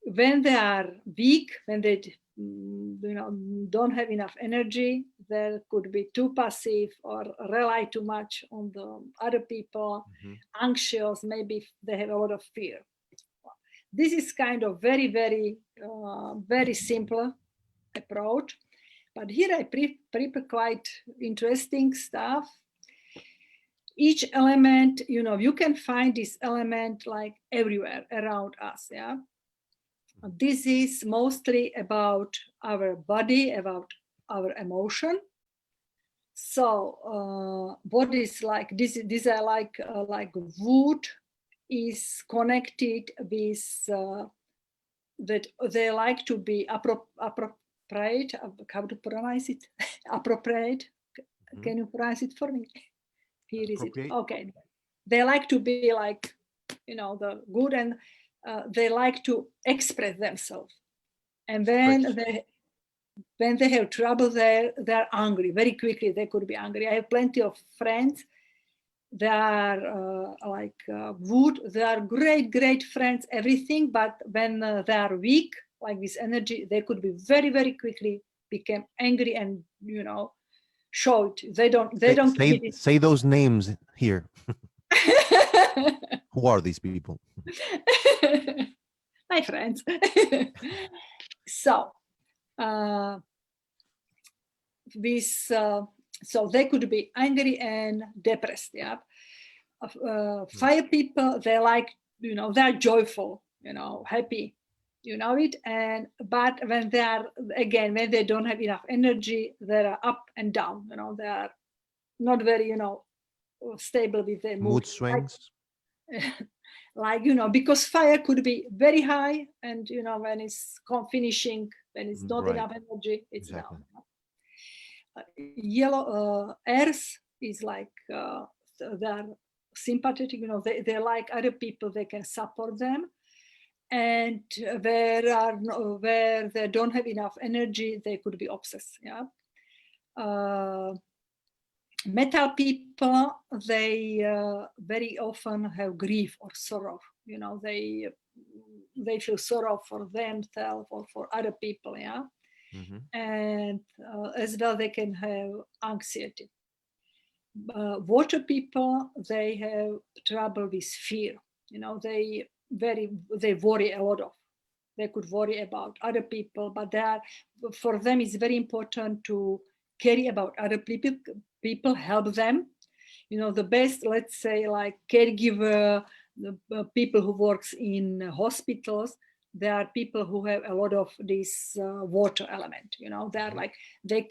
When they are weak, when they don't have enough energy, they could be too passive or rely too much on the other people, anxious, maybe they have a lot of fear. This is kind of very, very, very simple approach. But here I prepare quite interesting stuff. Each element, you can find this element like everywhere around us. Yeah. This is mostly about our body, about our emotion. So what is like this? These are like wood is connected with that they like to be appropriate. How to pronounce it? Appropriate. Can you pronounce it for me? Here is it. Okay. They like to be like, the good, and they like to express themselves. And then when they have trouble, they're angry very quickly. They could be angry. I have plenty of friends. They are wood. They are great friends, everything. But when they are weak, like this energy, they could be very, very quickly become angry and, show it. They don't keep it. Say those names here. Who are these people? My friends. So so they could be angry and depressed. Yeah. Fire people, they like, they're joyful, happy, it. But when when they don't have enough energy, they're up and down. They are not very, stable with their Mood swings. Because fire could be very high, and when it's finishing, when it's not enough energy, it's down. Yellow earth is like they're sympathetic, they like other people, they can support them. And where they don't have enough energy, they could be obsessed. Yeah. Metal people, they very often have grief or sorrow. They feel sorrow for themselves or for other people. Yeah. Mm-hmm. And as well, they can have anxiety. Water people, they have trouble with fear. They worry a lot of. They could worry about other people, but for them it's very important to care about other people, help them. The best, let's say, like caregiver, the people who works in hospitals, there are people who have a lot of this water element. They're like, they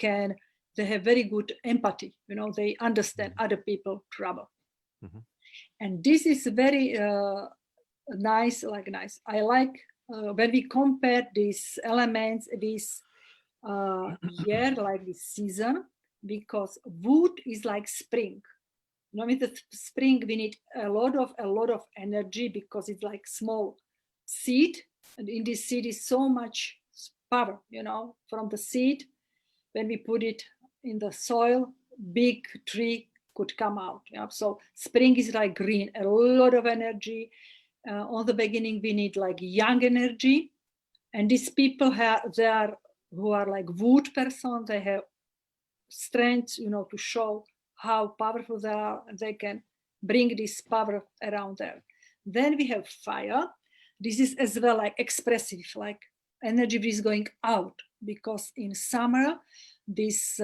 have very good empathy. They understand other people's trouble. Mm-hmm. And this is very nice. I like when we compare these elements, this year, like this season, because wood is like spring. With the spring, we need a lot of energy, because it's like small seed, and in this seed is so much power. From the seed, when we put it in the soil, big tree could come out. Yeah? So spring is like green, a lot of energy. On the beginning, we need like young energy, and these people who are like wood person, they have strength, to show how powerful they are, and they can bring this power around there. Then we have fire. This is as well like expressive, like energy is going out, because in summer this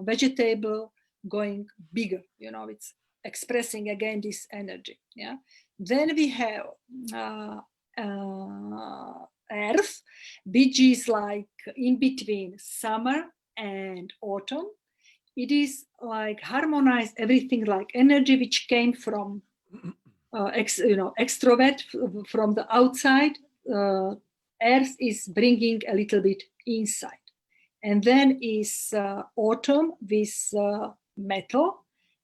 vegetable going bigger, it's expressing again this energy. Yeah. Then we have earth, which is like in between summer and autumn. It is like harmonize everything, like energy which came from extrovert from the outside. Earth is bringing a little bit inside. And then is autumn with metal.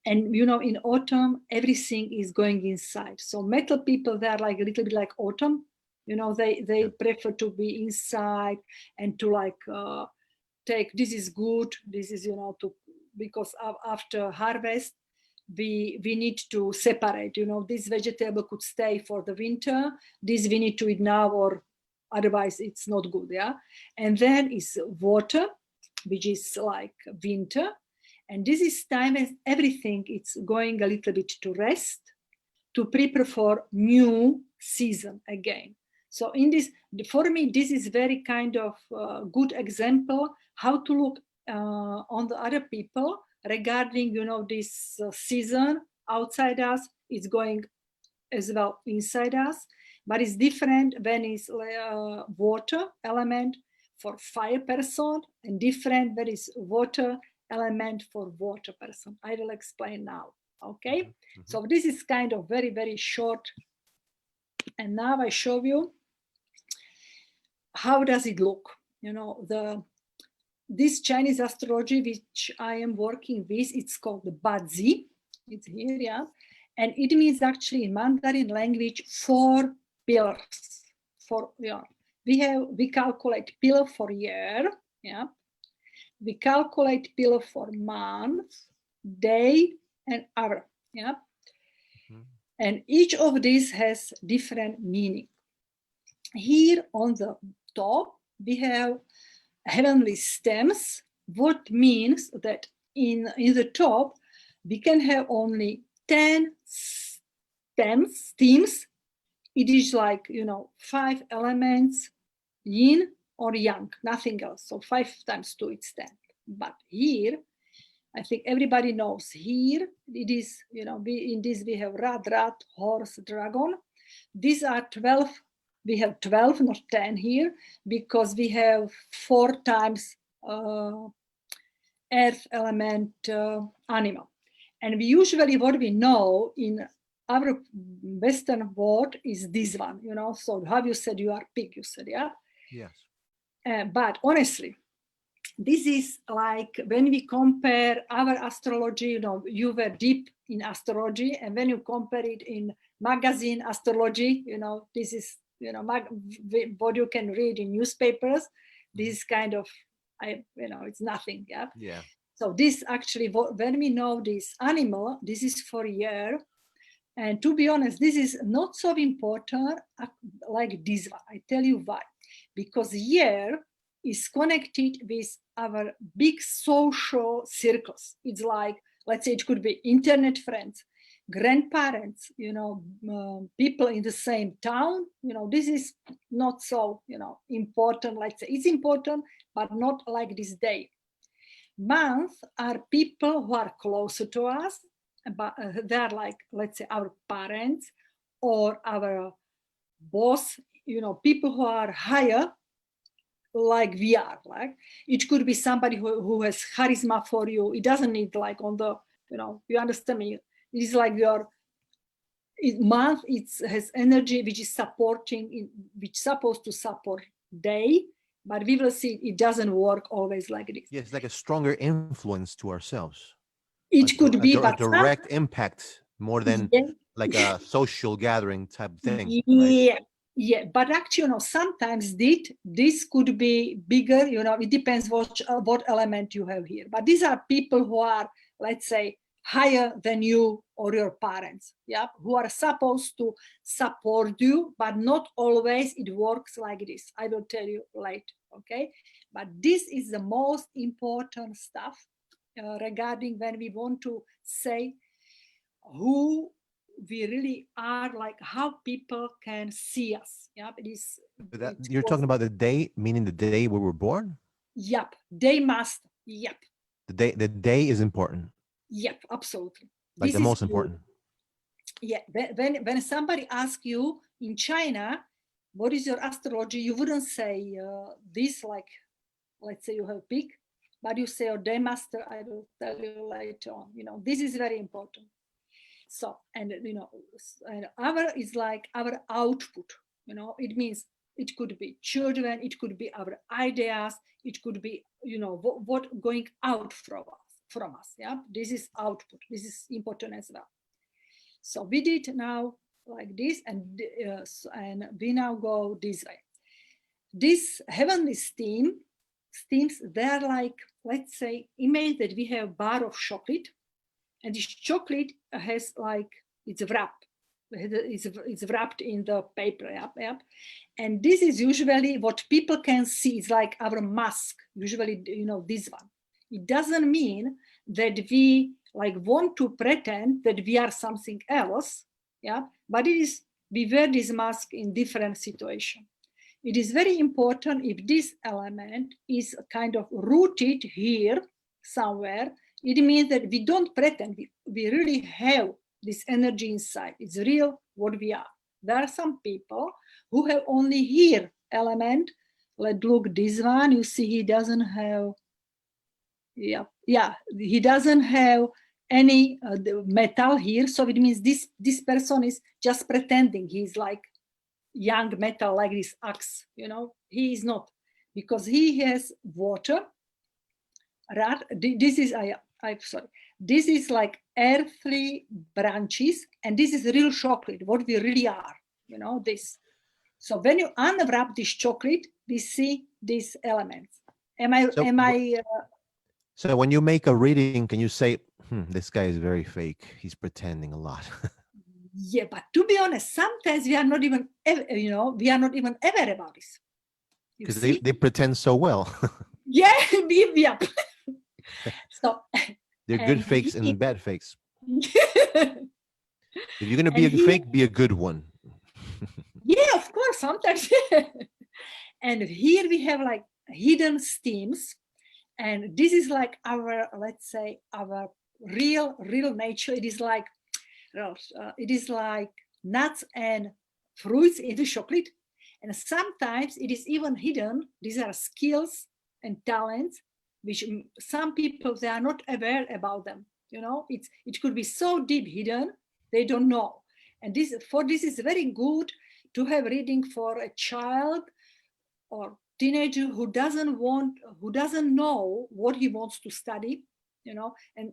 And in autumn, everything is going inside. So metal people, they're like a little bit like autumn. They prefer to be inside and to like take, this is good. This is, because after harvest, we need to separate. This vegetable could stay for the winter. This we need to eat now, or otherwise it's not good. Yeah. And then is water, which is like winter. And this is time as everything, it's going a little bit to rest, to prepare for new season again. So in this, for me, this is very kind of good example how to look on the other people regarding, this season outside us. It's going as well inside us, but it's different when it's water element for fire person, and different when it's water element for water person. I will explain now. Okay. Mm-hmm. So this is kind of very, very short. And now I show you how does it look. This Chinese astrology which I am working with, it's called the Bazi. It's here, yeah. And it means actually in Mandarin language 4 pillars. We calculate pillar for year, Yeah. We calculate pillar for month, day, and hour. Yeah. Mhm. And each of these has different meaning. Here on the top, we have heavenly stems, what means that in the top, we can have only 10 stems, themes. It is like, 5 elements, yin or yang, nothing else. So 5 times 2, it's 10. But here, I think everybody knows here, it is, in this we have rat, horse, dragon. These are 12. We have 12, not 10 here, because we have 4 times earth element animal. And we usually, what we know in our Western world is this one, So how you said you are pig, you said, yeah? Yes. But honestly, this is like when we compare our astrology, you were deep in astrology, and when you compare it in magazine astrology, this is, what you can read in newspapers, this is kind of, it's nothing, yeah? Yeah. So this actually, when we know this animal, this is for year, and to be honest, this is not so important like this one. I tell you why. Because year is connected with our big social circles. It's like, let's say it could be internet friends, grandparents, people in the same town. This is not so, important. Let's say it's important, but not like this day. Month are people who are closer to us, but they're like, let's say, our parents or our boss, people who are higher, like we are. Like it could be somebody who has charisma for you. It doesn't need like on the, you understand me. It's like month. It has energy which is supporting, which is supposed to support day, but we will see it doesn't work always like this. Yes, like a stronger influence to ourselves, like It could be, a but direct impact more than yeah, like a social gathering type thing, right? yeah, yeah. But actually, sometimes this could be bigger. It depends what element you have here. But these are people who are, let's say, higher than you or your parents, yeah, who are supposed to support you, but not always it works like this. I will tell you later, okay? But this is the most important stuff regarding when we want to say who we really are, like how people can see us. Yeah, That it's you're talking about the day, meaning the day where we're born. yep, they must, yep, The day is important, yep, absolutely. like This the is most important. yeah. When somebody asks you in China, what is your astrology, you wouldn't say this, like, let's say you have pig, but you say, oh, day master, I will tell you later on. This is very important. So, and and our is like our output. It means it could be children, it could be our ideas, it could be what going out from us. Yeah, this is output. This is important as well. So we did now like this, and we now go this way. This heavenly steams, they're like, let's say, imagine that we have a bar of chocolate, and this chocolate has like, it's wrapped. It's wrapped in the paper, yep. And this is usually what people can see. It's like our mask, usually, this one. It doesn't mean that we like want to pretend that we are something else, yeah. But it is, we wear this mask in different situations. It is very important if this element is kind of rooted here somewhere. It means that we don't pretend, we really have this energy inside. It's real what we are. There are some people who have only here element. Let's look this one. You see, he doesn't have, yeah, he doesn't have any metal here. So it means this person is just pretending. He's like young metal, like this axe. He is not, because he has water. This is I'm sorry. This is like earthly branches, and this is real chocolate. What we really are, this. So when you unwrap this chocolate, we see these elements, Am I, So, am I, so when you make a reading, can you say, this guy is very fake. He's pretending a lot. yeah, but to be honest, sometimes we are not even, we are not even aware about this. You Because see? they pretend so well. Yeah, yeah. So, They're good and fakes he, and bad fakes. If you're gonna be and a he, fake, be a good one. yeah, of course, sometimes. And here we have like hidden steams, and this is like our, let's say, our real nature. It is like, nuts and fruits in the chocolate, and sometimes it is even hidden. These are skills and talents which some people, they are not aware about them. It could be so deep hidden, they don't know. And this is very good to have reading for a child or teenager who doesn't know what he wants to study. And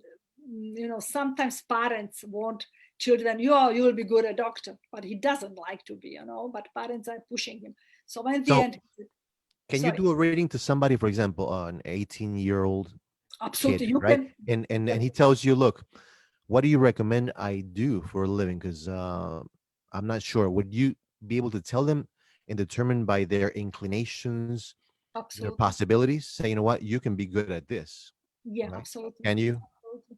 sometimes parents want children, you will be good a doctor, but he doesn't like to be, but parents are pushing him. So in the So, end, can you sorry, do a reading to somebody, for example, an 18-year-old absolutely, kid, you right? can. And Yep, he tells you, look, what do you recommend I do for a living? Because I'm not sure. Would you be able to tell them and determine by their inclinations, their absolutely, possibilities, say, you know what, you can be good at this, yeah, right? absolutely, Can you? absolutely.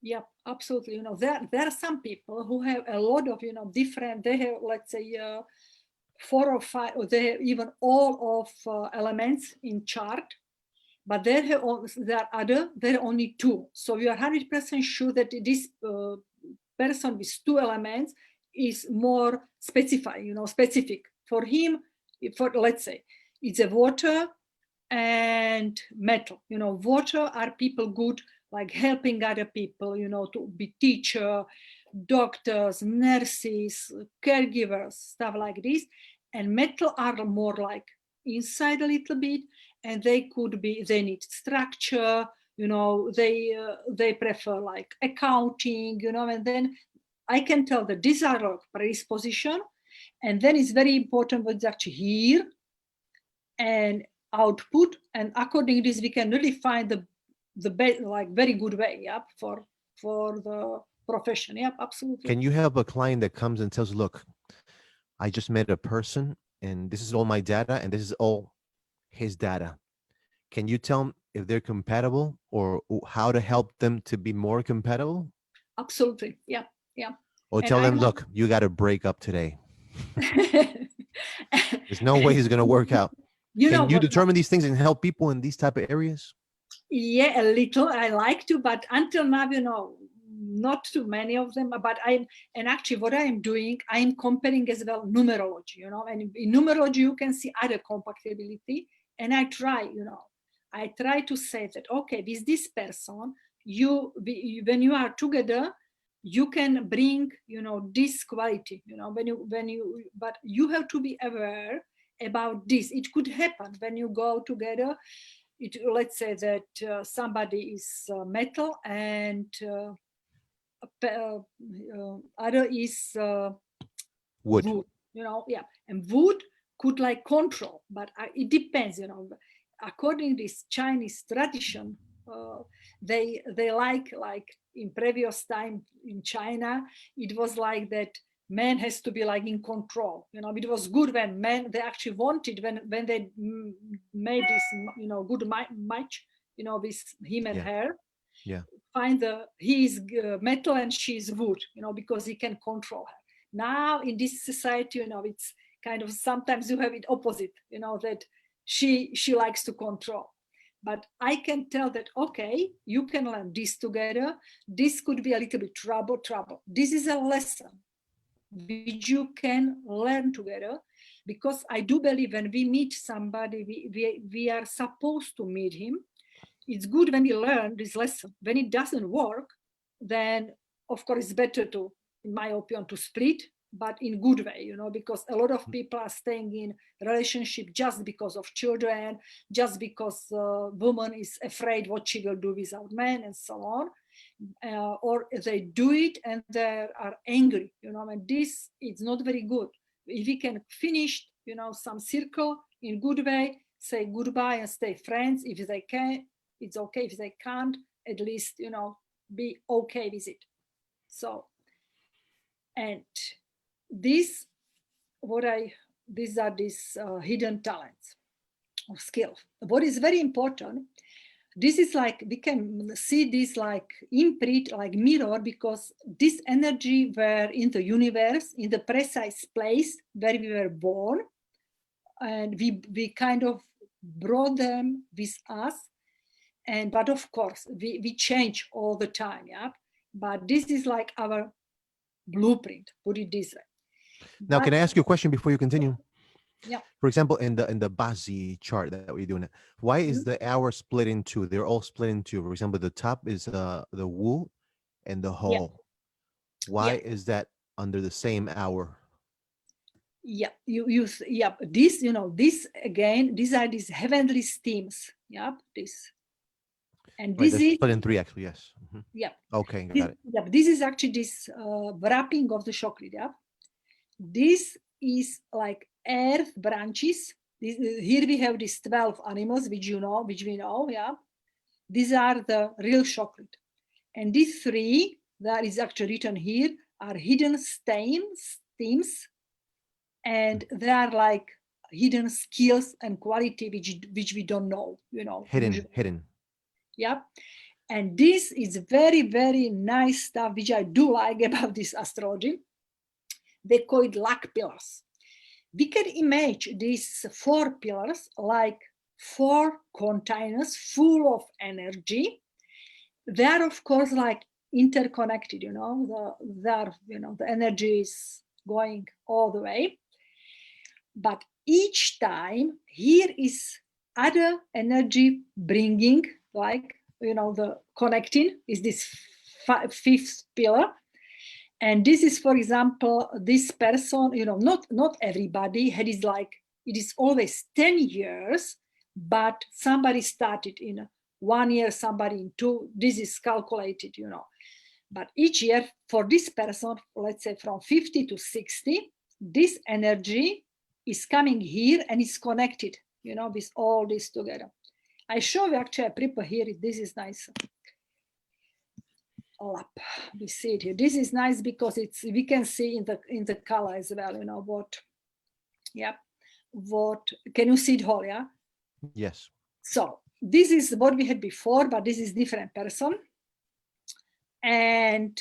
Yeah, absolutely. There are some people who have a lot of, different, they have, let's say, 4 or 5, or they have even all of elements in chart, but there are only two. So we are 100% sure that this person with two elements is more specific for him. For, let's say, it's a water and metal. Water are people good, like helping other people, to be teacher, doctors, nurses, caregivers, stuff like this. And metal are more like inside a little bit, and they need structure. They prefer like accounting. And then I can tell that these are like predisposition, and then it's very important what's actually here and output, and according to this we can really find the best, like very good way, yep, for the profession. Yep, absolutely. Can you have a client that comes and tells, look, I just met a person and this is all my data and this is all his data. Can you tell them if they're compatible or how to help them to be more compatible? Absolutely, yeah, yeah. Or And tell I them, know. look, you got to break up today. There's no way it's going to work out. You know Can you what, determine these things and help people in these type of areas? yeah, a little I like to, but until now, not too many of them. But and actually what I am doing, I am comparing as well numerology, and in numerology you can see other compatibility. And I try to say that, okay, with this person, when you are together, you can bring, this quality, but you have to be aware about this. It could happen when you go together. Let's say that somebody is metal and other is Would. wood. Yeah, and wood could like control, but it depends. According to this Chinese tradition, uh, they like in previous time in China, it was like that man has to be like in control. It was good when men, they actually wanted, when they made this good match, with him and Yeah. her, Yeah. find he is metal and she is wood, because he can control her. Now in this society, it's kind of, sometimes you have it opposite, that she likes to control. But I can tell that, okay, you can learn this together. This could be a little bit trouble. This is a lesson which you can learn together, because I do believe when we meet somebody, we are supposed to meet him. It's good when we learn this lesson. When it doesn't work, then of course it's better to, in my opinion, to split, but in good way, because a lot of people are staying in relationship just because of children, just because woman is afraid what she will do without man and so on. Or they do it and they are angry, and this is not very good. If we can finish, some circle in good way, say goodbye and stay friends. If they can, it's okay. If they can't, at least, be okay with it. So, and this, these are these hidden talents or skills. What is very important, this is like, we can see this like imprint, like mirror, because this energy were in the universe, in the precise place where we were born, and we kind of brought them with us. And but of course we change all the time, yeah. But this is like our blueprint, put it this way. Now, But can I ask you a question before you continue? yeah. For example, in the Bazi chart that we're doing, why is the hour split in two? They're all split in two. For example, the top is the Wu and the Yeah. Ho. Why Yeah. is that under the same hour? Yeah, yeah, this, this again, these are these heavenly steams. Yeah, this, and Right, this that's is, split in three actually. Yes. Mhm. yeah, Okay, got this, it. yeah, this is actually this wrapping of the chakra. Yeah, this is like earth branches. Here we have these 12 animals, which we know. Yeah, these are the real chakra, and these three that is actually written here are hidden themes, and they are like hidden skills and quality which we don't know, Hidden, usually. hidden. Yeah, and this is very, very nice stuff which I do like about this astrology. They call it luck pillars. We can imagine these 4 pillars like 4 containers full of energy. They are of course like interconnected, the energy is going all the way. But each time here is other energy bringing, like, the connecting is this 5th pillar. And this is, for example, this person, not everybody had is like, it is always 10 years, but somebody started in 1 year, somebody in 2. This is calculated, but each year for this person, let's say from 50 to 60, this energy is coming here and is connected, with all this together. I show you actually, I prepare here, this is nice. Lap, we see it here. This is nice because we can see in the color as well, what, yeah, what, can you see it all, yeah? Yes. So this is what we had before, but this is different person. And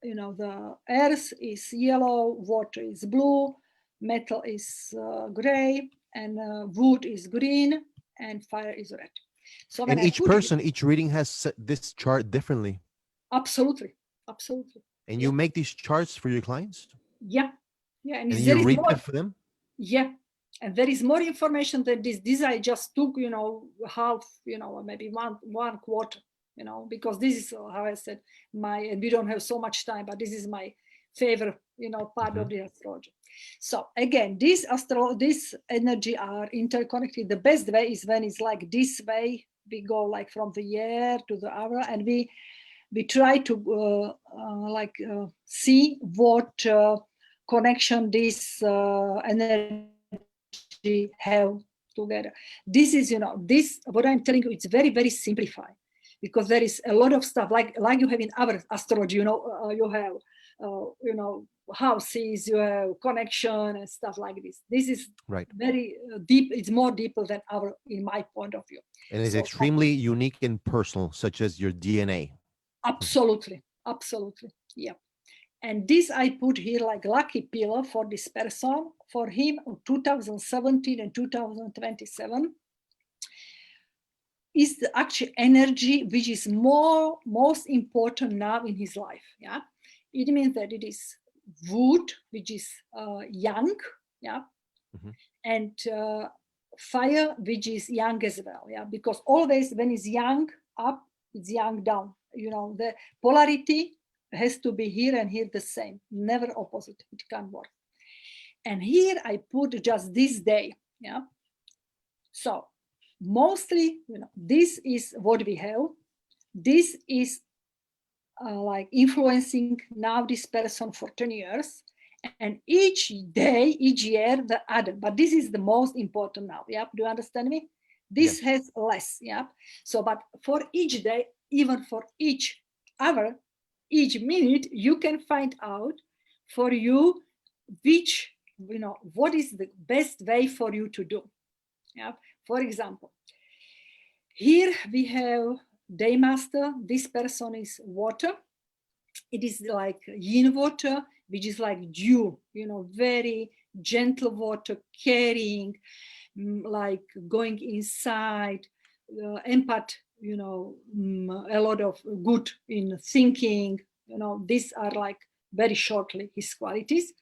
the earth is yellow, water is blue, metal is gray, and wood is green, and fire is red. So when And I each put person, each reading has this chart differently. absolutely. And Yeah. you make these charts for your clients? Yeah. And And there you is read more. them for them? Yeah. And there is more information than this. This I just took, half, maybe one quarter, because this is, how I said, and we don't have so much time, but this is my favorite, part of the astrology. So again, this energy are interconnected. The best way is when it's like this way. We go like from the year to the hour, and we try to see what connection this energy have together. This is, this, what I'm telling you, it's very, very simplified, because there is a lot of stuff like you have in our astrology, you have houses, you have connection and stuff like this. This is right, very deep. It's more deeper than our, in my point of view. and it's extremely unique and personal, such as your DNA. Absolutely. Yeah. And this I put here like lucky pillar for this person, for him, 2017 and 2027 is the actual energy which is most important now in his life. Yeah, it means that it is wood, which is young. Yeah, and fire, which is young as well. Yeah, because always when it's young up, it's young down. The polarity has to be here and here the same, never opposite. It can't work. And here I put just this day. Yeah. So mostly, this is what we have. This is like influencing now this person for 10 years. And each day, each year, the other. But this is the most important now. Yeah, do you understand me? This Yes. has less. Yeah. So, but for each day, even for each hour, each minute, you can find out for you which, what is the best way for you to do. Yeah. For example, here we have day master. This person is water. It is like yin water, which is like dew, very gentle water, caring, like going inside, empath, a lot of good in thinking. These are like very shortly his qualities.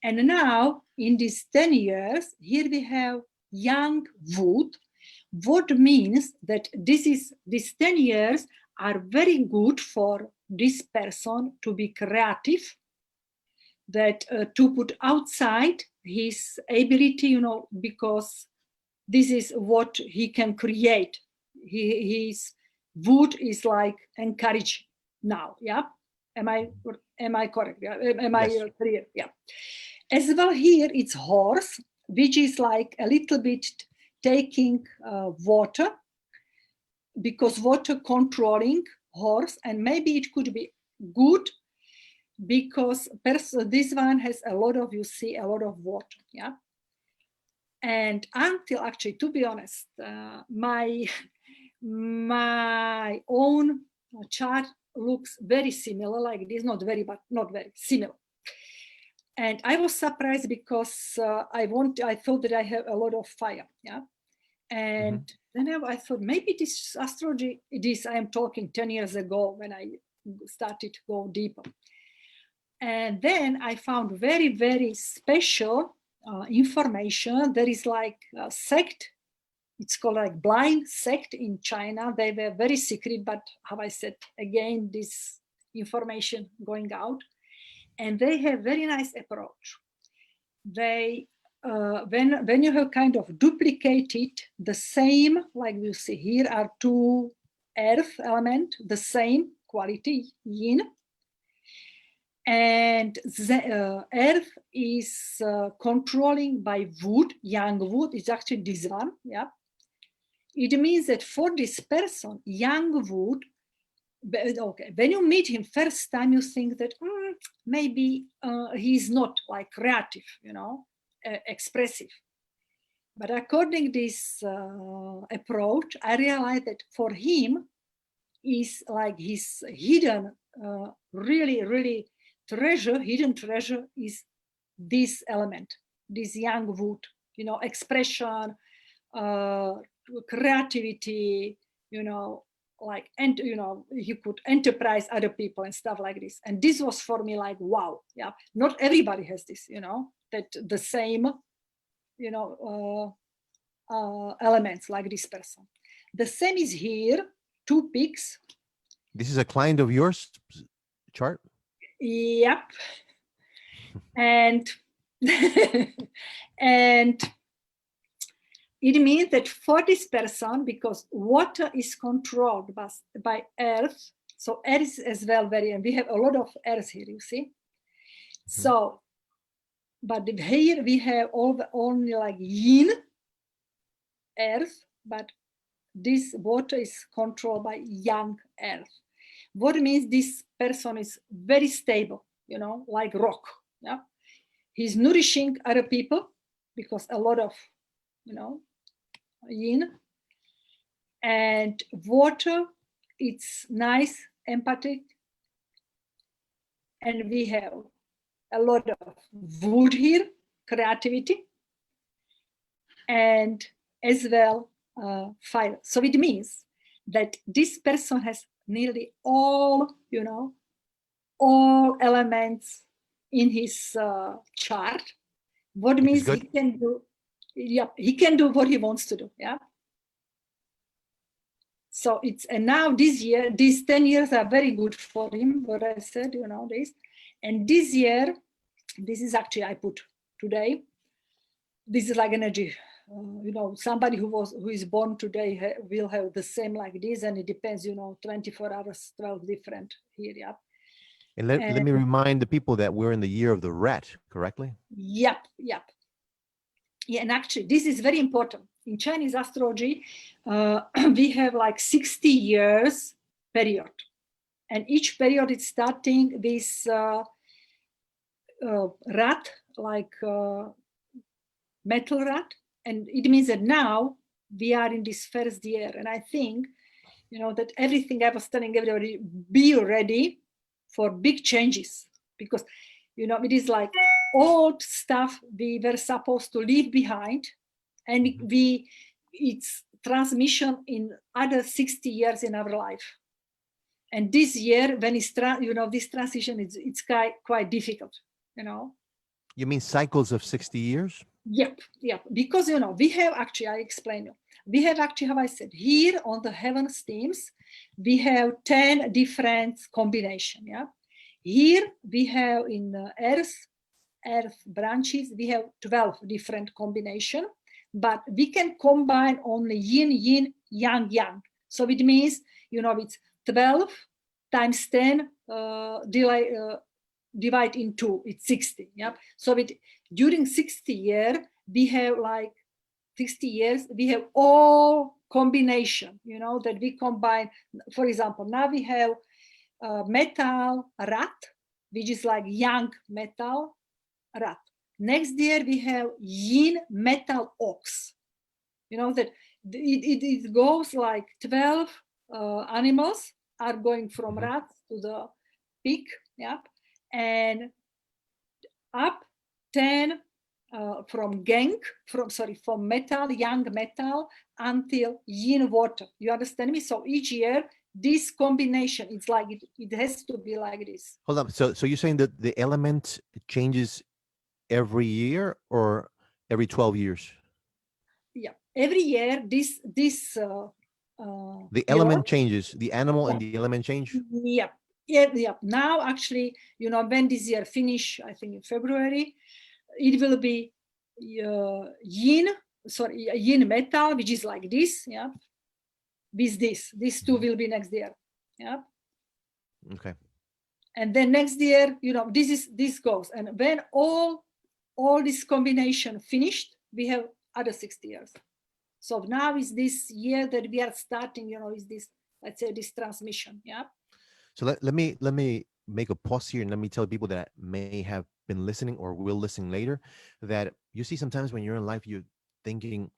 And now in these 10 years, here we have young wood. What means that these 10 years are very good for this person to be creative, that to put outside his ability, because this is what he can create. His wood is like encourage now. Yeah, am I correct? Yeah? Am I Yes. clear? Yeah. As well, here it's horse, which is like a little bit taking water, because water controlling horse, and maybe it could be good because this one has a lot of, you see, a lot of water. Yeah. And until actually, to be honest, my own chart looks very similar, like this, not very, but not very similar. And I was surprised because I thought that I have a lot of fire. Yeah. And then I thought maybe this astrology, I am talking 10 years ago when I started to go deeper. And then I found very, very special information. There is like a sect. It's called like blind sect in China. They were very secret, but how I said, again, this information going out. And they have very nice approach. They when you have kind of duplicated the same, like you see here are two earth element, the same quality, yin, and the earth is controlling by wood, young wood is actually this one. Yeah, it means that for this person, young wood, okay, when you meet him first time, you think that maybe he's not like creative, expressive. But according to this approach, I realized that for him is like his hidden, really, really hidden treasure is this element, this young wood, expression, uh, creativity, like, and he could enterprise other people and stuff like this. And this was for me like, wow, yeah, not everybody has this, that the same, elements like this person. The same is here, two peaks. This is a client of yours chart. Yep. And and it means that for this person, because water is controlled by earth, so earth is as well very, and we have a lot of earth here, you see. So, but here we have only like yin, earth, but this water is controlled by yang earth. What means this person is very stable, like rock. Yeah, he's nourishing other people because a lot of, yin, and water, it's nice, empathic, and we have a lot of wood here, creativity, and as well fire. So it means that this person has nearly all, all elements in his chart. What Which is means good. he can do? Yeah, he can do what he wants to do. Yeah. So it's, and now this year, these 10 years are very good for him. What I said, this, and this year, this is actually I put today. This is like energy. Somebody who is born today will have the same like this, and it depends. 24 hours, 12 different here. Yeah. And let And me remind the people that we're in the year of the rat, correctly? yep. Yeah, and actually, this is very important. In Chinese astrology, we have like 60 years period. And each period is starting with rat, like metal rat. And it means that now we are in this first year. And I think, that everything I was telling everybody, be ready for big changes. Because, it is like old stuff we were supposed to leave behind. And it's transmission in other 60 years in our life. And this year, when it's this transition, it's quite difficult. You mean cycles of 60 years? Yep. Because we have actually, I explain you. We have actually, how I said, here on the heaven themes, we have 10 different combination. Yeah. Here we have in Earth branches, we have 12 different combination, but we can combine only yin, yang. So it means, it's 12 times 10 divide in 2, it's 60. Yeah. So during 60 years, we have like 60 years, we have all combination, that we combine. For example, now we have metal rat, which is like young metal rat. Next year we have yin metal ox. That it goes like 12 animals are going from rat to the pig. Yeah. And up 10 from metal, young metal, until yin water. You understand me? So each year, this combination, it's like it has to be like this. Hold up. So you're saying that the element changes every year or every 12 years? Yeah, every year this The element changes. The animal and the element change. Yeah. Now actually, when this year finish, I think in February, it will be yin metal, which is like this. Yeah. With these two will be next year. Yeah. Okay. And then next year, this goes, and when all this combination finished, we have other 60 years. So now is this year that we are starting, is this, let's say, this transmission. Yeah. So let me make a pause here and let me tell people that may have been listening or will listen later that you see sometimes when you're in life, you're thinking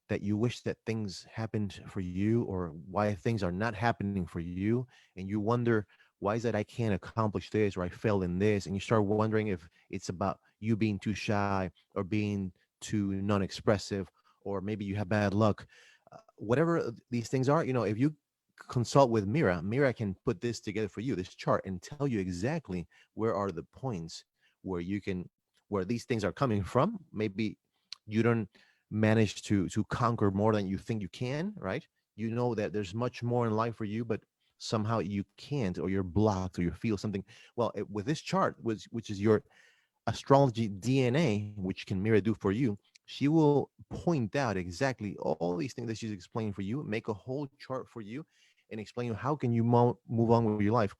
that you wish that things happened for you or why things are not happening for you. And you wonder, why is that I can't accomplish this or I failed in this? And you start wondering if it's about you being too shy or being too non-expressive, or maybe you have bad luck. Whatever these things are, if you consult with Mira can put this together for you, this chart, and tell you exactly where are the points where these things are coming from. Maybe you don't manage to conquer more than you think you can, right? You know that there's much more in life for you, but somehow you can't, or you're blocked, or you feel something. Well, with this chart, which is your astrology DNA, which can Mira do for you, she will point out exactly all these things that she's explaining for you, make a whole chart for you, and explain you how can you move on with your life.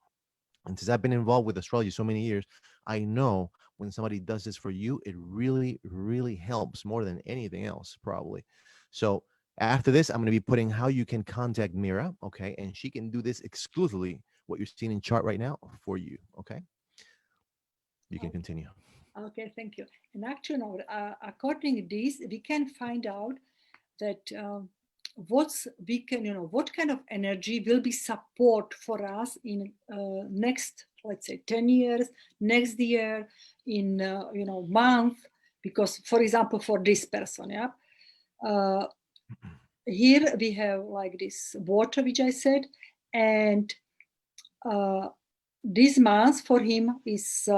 And since I've been involved with astrology so many years, I know when somebody does this for you, it really, really helps more than anything else, probably. So after this, I'm going to be putting how you can contact Mira, okay? And she can do this exclusively, what you're seeing in chart right now, for you, okay? You can continue. Okay, thank you. And actually, according to this, we can find out that what kind of energy will be support for us in next, let's say, 10 years, next year, in month. Because, for example, for this person, yeah, here we have like this water, which I said, and this month for him is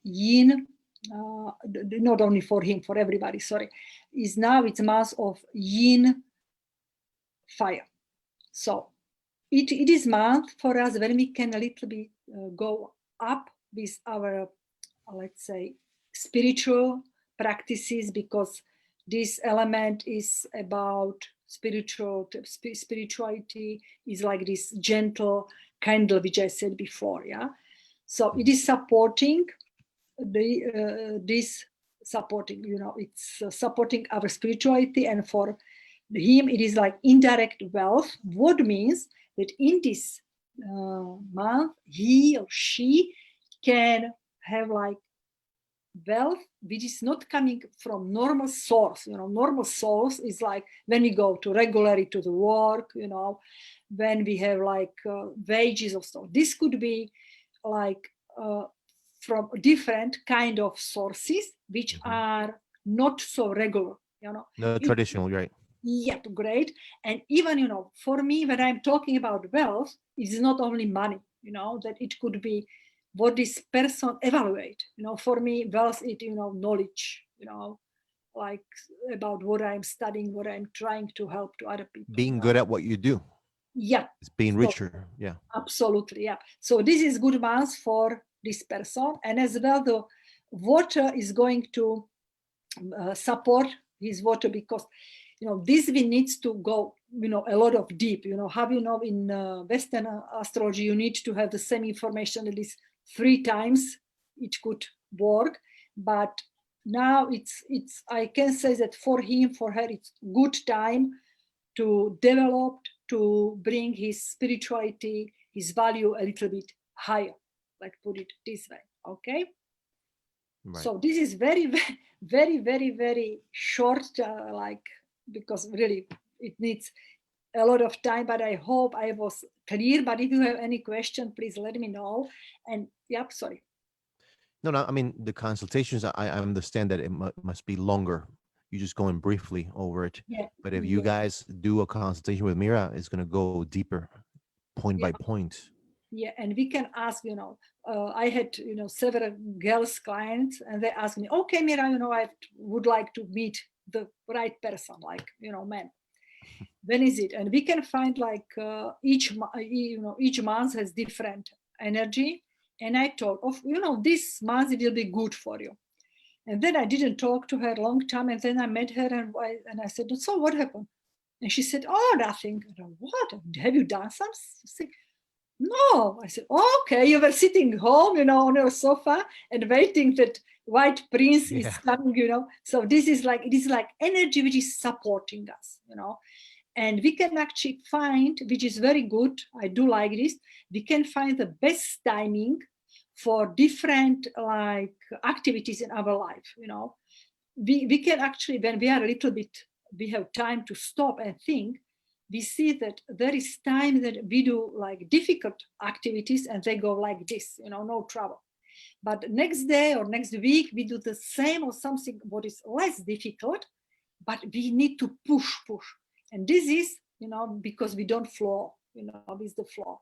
yin. Not only for him, for everybody, sorry, is now it's month of yin fire. So it is month for us when we can a little bit go up with our, let's say, spiritual practices, because this element is about spirituality is like this gentle candle, which I said before. Yeah. So it is supporting this supporting, it's supporting our spirituality, and for him it is like indirect wealth. What means that in this month he or she can have like wealth which is not coming from normal source. Normal source is like when we go to regularly to the work, when we have like wages or so. This could be like from different kind of sources which are not so regular. No, traditional, right? Yep, great. And even, for me, when I'm talking about wealth, it's not only money, that it could be what this person evaluate. For me, wealth is, knowledge, like about what I'm studying, what I'm trying to help to other people. Being good at what you do. Yeah. It's being So, richer. Yeah. absolutely. Yeah. So this is good month for this person. And as well, the water is going to support his water, because this we needs to go a lot of deep. How in Western astrology you need to have the same information at least 3 times it could work. But now it's I can say that for him, for her, it's good time to develop, to bring his spirituality, his value a little bit higher, like put it this way. Okay. Right. So this is very, very, very, very short, like, because really it needs a lot of time, but I hope I was clear. But if you have any question, please let me know. And yep, sorry. No, I mean, the consultations, I understand that it must be longer. You're just going briefly over it. Yeah. But if you guys do a consultation with Mira, it's going to go deeper, point by point. Yeah, and we can ask, I had, several girls clients, and they asked me, okay, Mira, I would like to meet the right person, like, man. When is it? And we can find like each month has different energy. And I told, this month it will be good for you. And then I didn't talk to her a long time. And then I met her and I said, so what happened? And she said, oh, nothing. I said, what? Have you done something? No. I said, oh, okay, you were sitting home, on your sofa and waiting that white prince is coming, So it is like energy which is supporting us, And we can actually find, which is very good, I do like this, we can find the best timing for different like activities in our life. We can actually, when we are a little bit, we have time to stop and think, we see that there is time that we do like difficult activities and they go like this, no trouble. But next day or next week we do the same or something what is less difficult, but we need to push. And this is, because we don't flow, with the flow.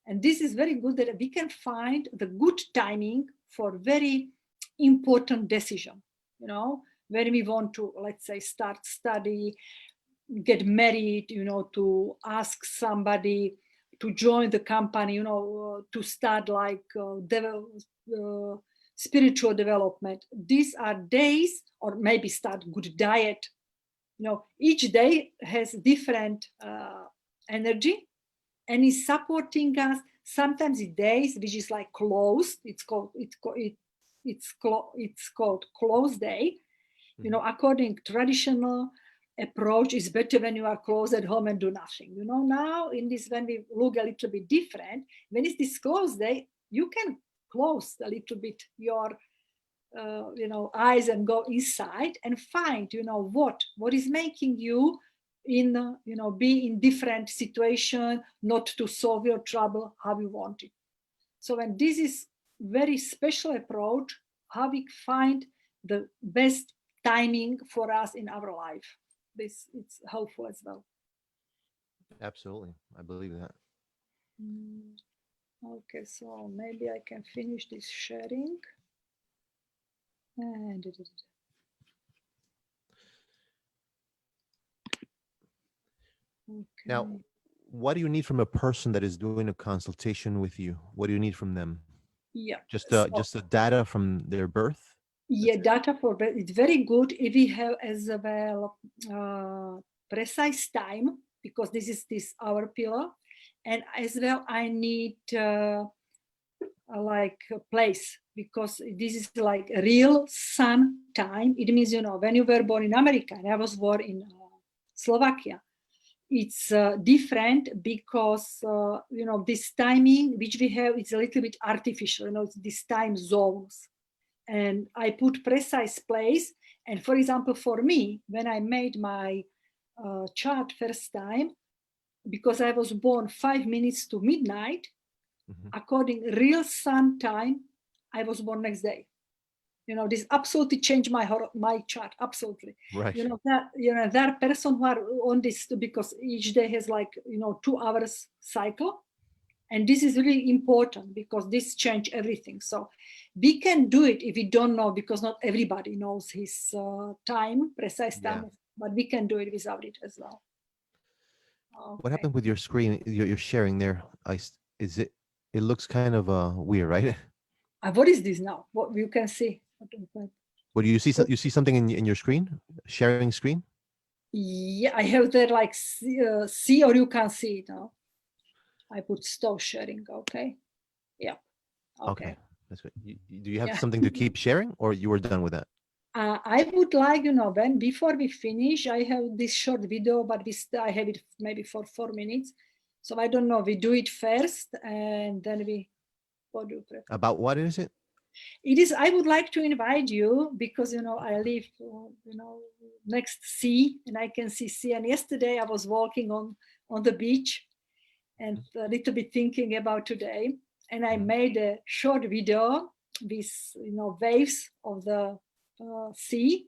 And this is very good that we can find the good timing for very important decision, when we want to, let's say, start study, get married, to ask somebody to join the company, to start like spiritual development. These are days, or maybe start good diet. Each day has different energy and is supporting us. Sometimes the days which is like closed, it's called closed day. According traditional approach is better when you are closed at home and do nothing. Now in this, when we look a little bit different, when it's this closed day, you can close a little bit your eyes and go inside and find, what is making you in, be in different situation, not to solve your trouble how you want it. So when this is very special approach, how we find the best timing for us in our life. This it's helpful as well. Absolutely. I believe that. Okay, so maybe I can finish this sharing. And okay. Now, what do you need from a person that is doing a consultation with you? What do you need from them? Yeah. Just the data from their birth? Yeah, data for it's very good if we have as well precise time, because this is our pillar, and as well I need like a place, because this is like a real sun time. It means, when you were born in America and I was born in Slovakia, it's different because this timing which we have, it's a little bit artificial, it's these time zones, and I put precise place. And for example, for me, when I made my chart first time, because I was born 5 minutes to midnight, according real sun time, I was born next day. This absolutely changed my chart. Absolutely. Right. There are person who are on this because each day has like 2 hours cycle, and this is really important because this change everything. So we can do it if we don't know, because not everybody knows his precise Yeah. time, but we can do it without it as well. What Okay. happened with your screen? You're sharing there. Is it? It looks kind of weird, right? What is this now? What you can see? What do you see? You see something in your screen? Sharing screen? Yeah, I have there like see, or you can see it now. I put stop sharing. Okay. Yeah. Okay, Okay. that's good. Do you have Yeah. something to keep sharing, or you were done with that? I would like, when before we finish, I have this short video, but I have it maybe for 4 minutes. So I don't know. We do it first, and then we. What do you prefer? About what is it? It is. I would like to invite you because I live, next sea, and I can see sea. And yesterday I was walking on the beach, and a little bit thinking about today, and I made a short video with waves of the sea,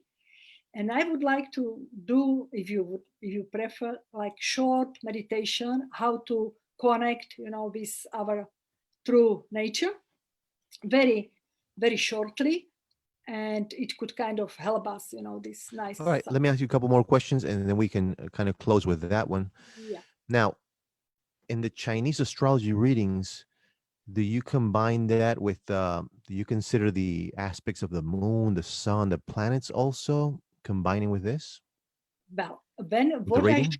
and I would like to do, if you prefer, like short meditation, how to connect with our true nature, very very shortly, and it could kind of help us, this All nice right, let me ask you a couple more questions, and then we can kind of close with that one. yeah. Now, in the Chinese astrology readings, do you combine that with? Do you consider the aspects of the moon, the sun, the planets also combining with this Well, when with the rating?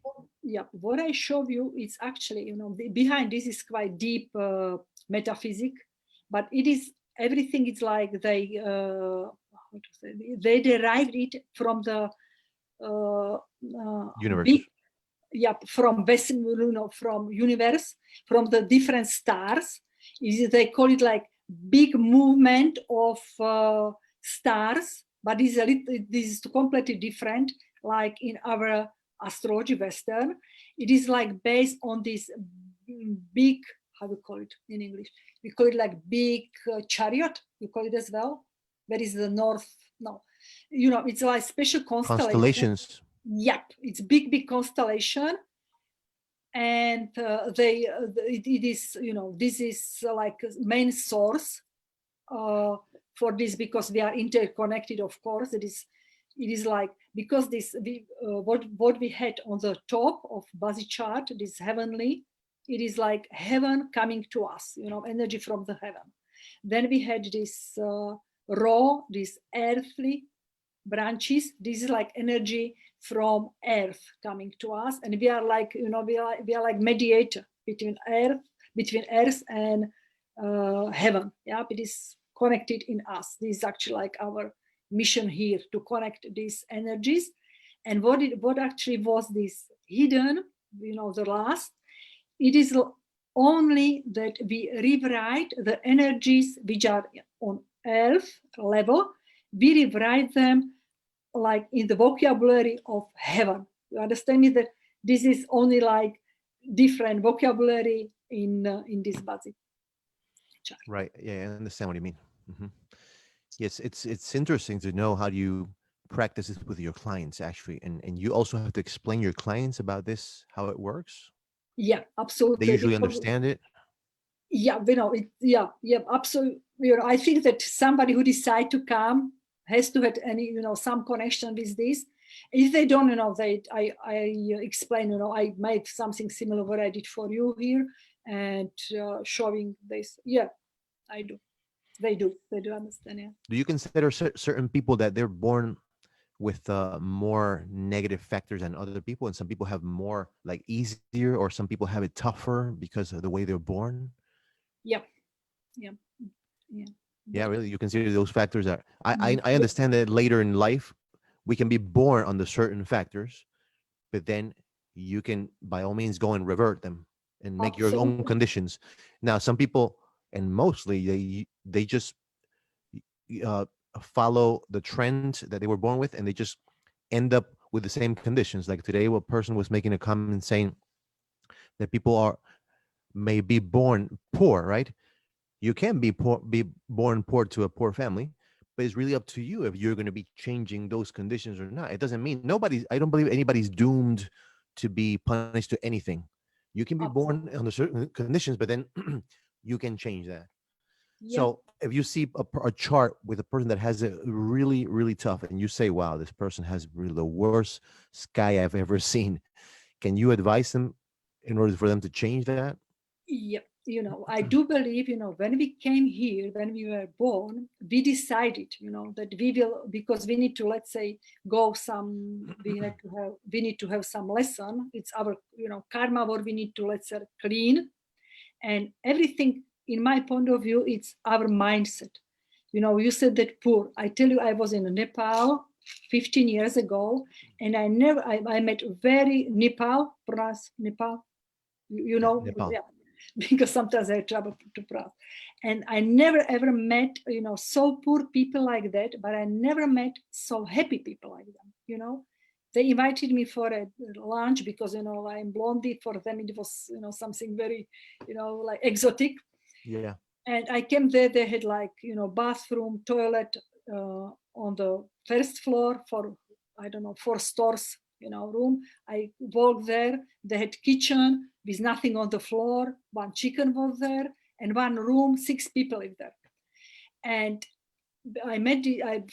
what I show you is actually, behind this is quite deep metaphysic, but it is everything. It's like how to say, they derived it from the Universe. big, yeah, from Western, from universe, from the different stars. They call it like big movement of stars, but this is completely different. Like in our astrology Western, it is like based on this big, how do you call it in English? We call it like big chariot. You call it as well. Where is the north? No, it's like special constellation. Constellations. Yep, it's big constellation, and it is, this is like a main source for this, because we are interconnected. Of course, it is like, because what we had on the top of Bazi chart, this heavenly, it is like heaven coming to us, energy from the heaven. Then we had this raw, this earthly branches. This is like energy from earth coming to us, and we are like, we are like mediator between earth and heaven. Yeah, it is connected in us. This is actually like our mission here, to connect these energies. And what actually was this hidden, the last, it is only that we rewrite the energies which are on earth level. We rewrite them like in the vocabulary of heaven. You understand me, that this is only like different vocabulary in this basic chart. Right. Yeah, I understand what you mean. hmm Yes, it's interesting to know how do you practice this with your clients actually, and you also have to explain your clients about this how it works. Yeah, They absolutely. usually Because understand it. yeah, yeah, absolutely. I think that somebody who decide to come has to have any, some connection with this. If they don't, I explain, I made something similar what I did for you here, and showing this. Yeah, I do. They do understand. Yeah. Do you consider certain people that they're born with more negative factors than other people, and some people have more like easier, or some people have it tougher because of the way they're born? Yeah. Yeah. Yeah. Yeah, But really, you consider those factors are. mm, I understand that later in life we can be born under certain factors, but then you can by all means go and revert them and make your own absolutely. conditions. Now, some people, and mostly they just uh, follow the trend that they were born with, and they just end up with the same conditions. Like today, a person was making a comment saying that people are may be born poor, right? You can be poor, be born poor to a poor family, but it's really up to you if you're going to be changing those conditions or not. It doesn't mean nobody's. I don't believe anybody's doomed to be punished to anything. You can be born Absolutely. under certain conditions, but then you can change that. Yeah. So if you see a chart with a person that has it really, really tough, and you say, "Wow, this person has really the worst sky I've ever seen," can you advise them in order for them to change that? Yeah. I do believe, when we came here, when we were born, we decided, that we will, because we need to, let's say, we need to have some lesson. It's our, karma, what we need to, let's say, clean. And everything, in my point of view, it's our mindset. You said that poor. I tell you, I was in Nepal 15 years ago, and I met very Nepal, Yeah, Nepal. yeah, because sometimes I have trouble to pronounce. And I never ever met, so poor people like that, but I never met so happy people like them, They invited me for a lunch because, I'm blondie. For them, it was, something very, like exotic. Yeah, And I came there, they had like, bathroom, toilet on the first floor for, I don't know, 4 stores, room. I walked there, they had kitchen with nothing on the floor, one chicken was there, and one room, 6 people live there. And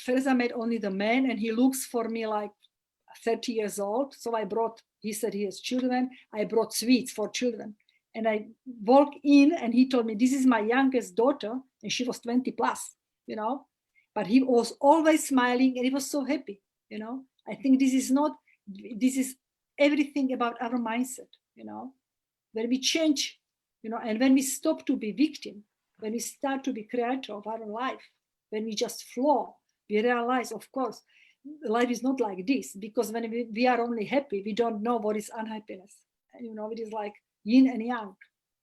first I met only the man, and he looks for me like 30 years old. So he said he has children. I brought sweets for children. And I walked in, and he told me, this is my youngest daughter. And she was 20 plus, you know. But he was always smiling, and he was so happy. I think this is everything about our mindset, when we change, and when we stop to be victim, when we start to be creator of our life, when we just flow, we realize, of course, life is not like this, because when we are only happy, we don't know what is unhappiness. It is like yin and yang.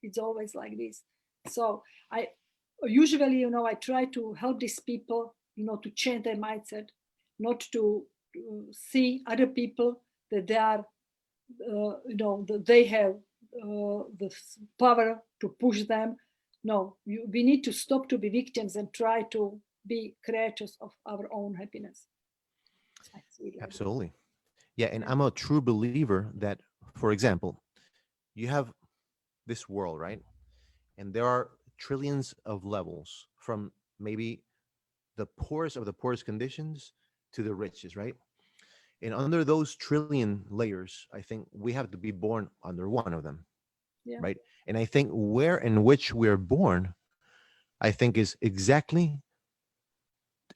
It's always like this. So I usually, I try to help these people, to change their mindset, not to see other people that they are, that they have the power to push them. No, we need to stop to be victims and try to be creators of our own happiness. I see it like this. absolutely. Yeah, and Yeah. I'm a true believer that, for example, you have this world, right? And there are trillions of levels from maybe the poorest of the poorest conditions to the richest, right? And under those trillion layers, I think we have to be born under one of them, Yeah. right? And I think where in which we're born, I think is exactly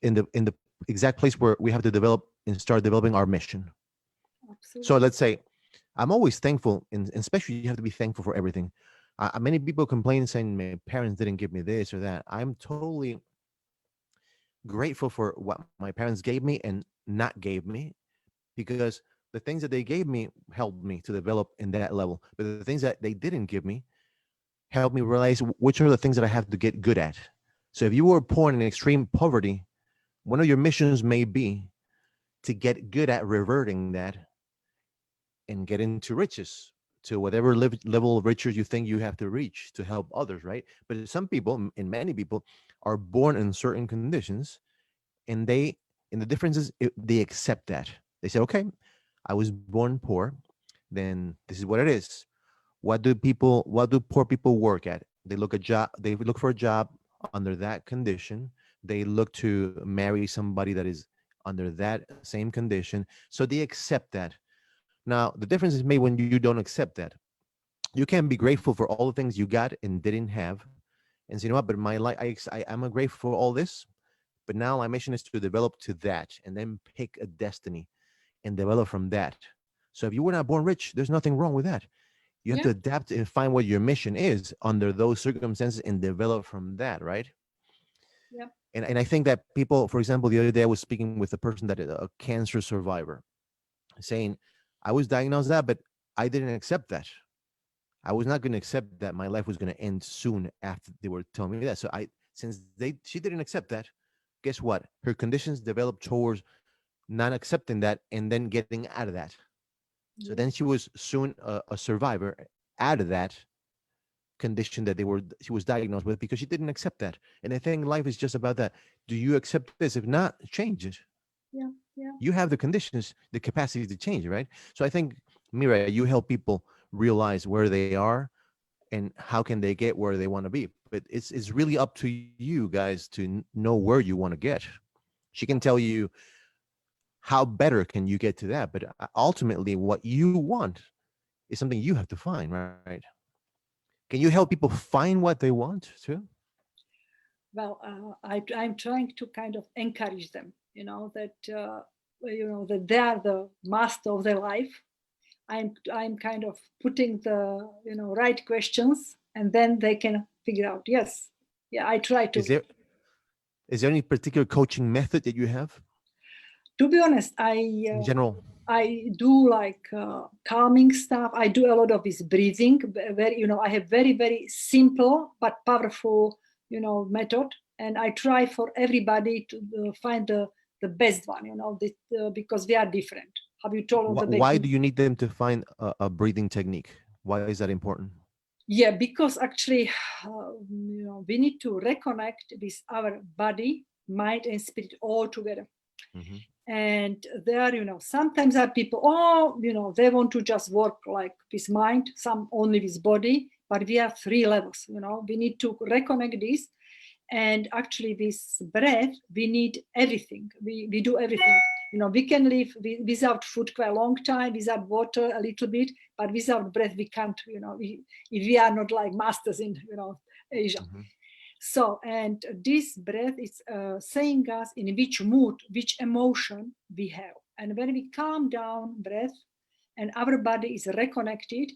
in the exact place where we have to develop and start developing our mission. So Absolutely. let's say I'm always thankful, and especially you have to be thankful for everything. Many people complain saying my parents didn't give me this or that. I'm totally grateful for what my parents gave me and not gave me, because the things that they gave me helped me to develop in that level. But the things that they didn't give me helped me realize which are the things that I have to get good at. So if you were born in extreme poverty, one of your missions may be to get good at reverting that and get into riches, to whatever level of riches you think you have to reach to help others, right? But some people, and many people, are born in certain conditions, and and the difference is they accept that. They say, okay, I was born poor, then this is what it is. What do poor people work at? They look for a job under that condition. They look to marry somebody that is under that same condition. So they accept that. Now, the difference is made when you don't accept that. You can be grateful for all the things you got and didn't have, and say, you know what? But my life, I'm grateful for all this. But now my mission is to develop to that, and then pick a destiny and develop from that. So if you were not born rich, there's nothing wrong with that. You have to adapt and find what your mission is under those circumstances and develop from that, right? Yeah. And I think that people, for example, the other day I was speaking with a person that is a cancer survivor, saying, I was diagnosed that, but I didn't accept that. I was not going to accept that my life was going to end soon after they were telling me that. So she didn't accept that, guess what? Her conditions developed towards not accepting that and then getting out of that. So then she was soon a survivor out of that condition that she was diagnosed with because she didn't accept that. And I think life is just about that. Do you accept this? If not, change it. Yeah. Yeah. You have the conditions, the capacity to change, right? So I think, Mira, you help people realize where they are and how can they get where they want to be. But it's really up to you guys to know where you want to get. She can tell you how better can you get to that, but ultimately what you want is something you have to find, right? Can you help people find what they want too? Well, I'm trying to kind of encourage them, that that they are the master of their life. I'm kind of putting the right questions, and then they can figure out. Yes, yeah, I try to. Is there any particular coaching method that you have To be honest, in general? I do like calming stuff. I do a lot of this breathing. Very, I have very simple but powerful, method, and I try for everybody to find the best one. Because we are different. Have you told at the Why do beginning? you need them to find a breathing technique? Why is that important? Yeah, because actually, we need to reconnect with our body, mind, and spirit all together. Hmm. And there, sometimes are people, oh, they want to just work like with mind, some only with body, but we have three levels. We need to reconnect this. And actually, this breath, we need everything. We do everything. We can live without food for a long time, without water a little bit, but without breath, we can't. If we are not like masters in Asia. Hmm. So, and this breath is saying us in which mood, which emotion we have. And when we calm down breath and our body is reconnected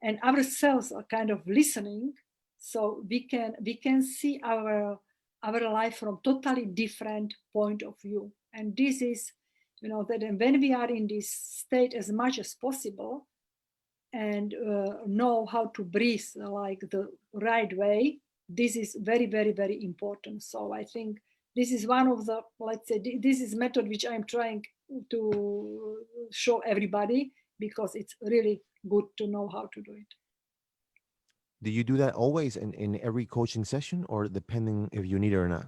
and our cells are kind of listening, so we can see our life from totally different point of view. And this is, that when we are in this state as much as possible and know how to breathe like the right way, this is very important. So I think this is one of the, let's say, this is method which I'm trying to show everybody, because it's really good to know how to do it. Do you do that always in every coaching session or depending if you need it or not?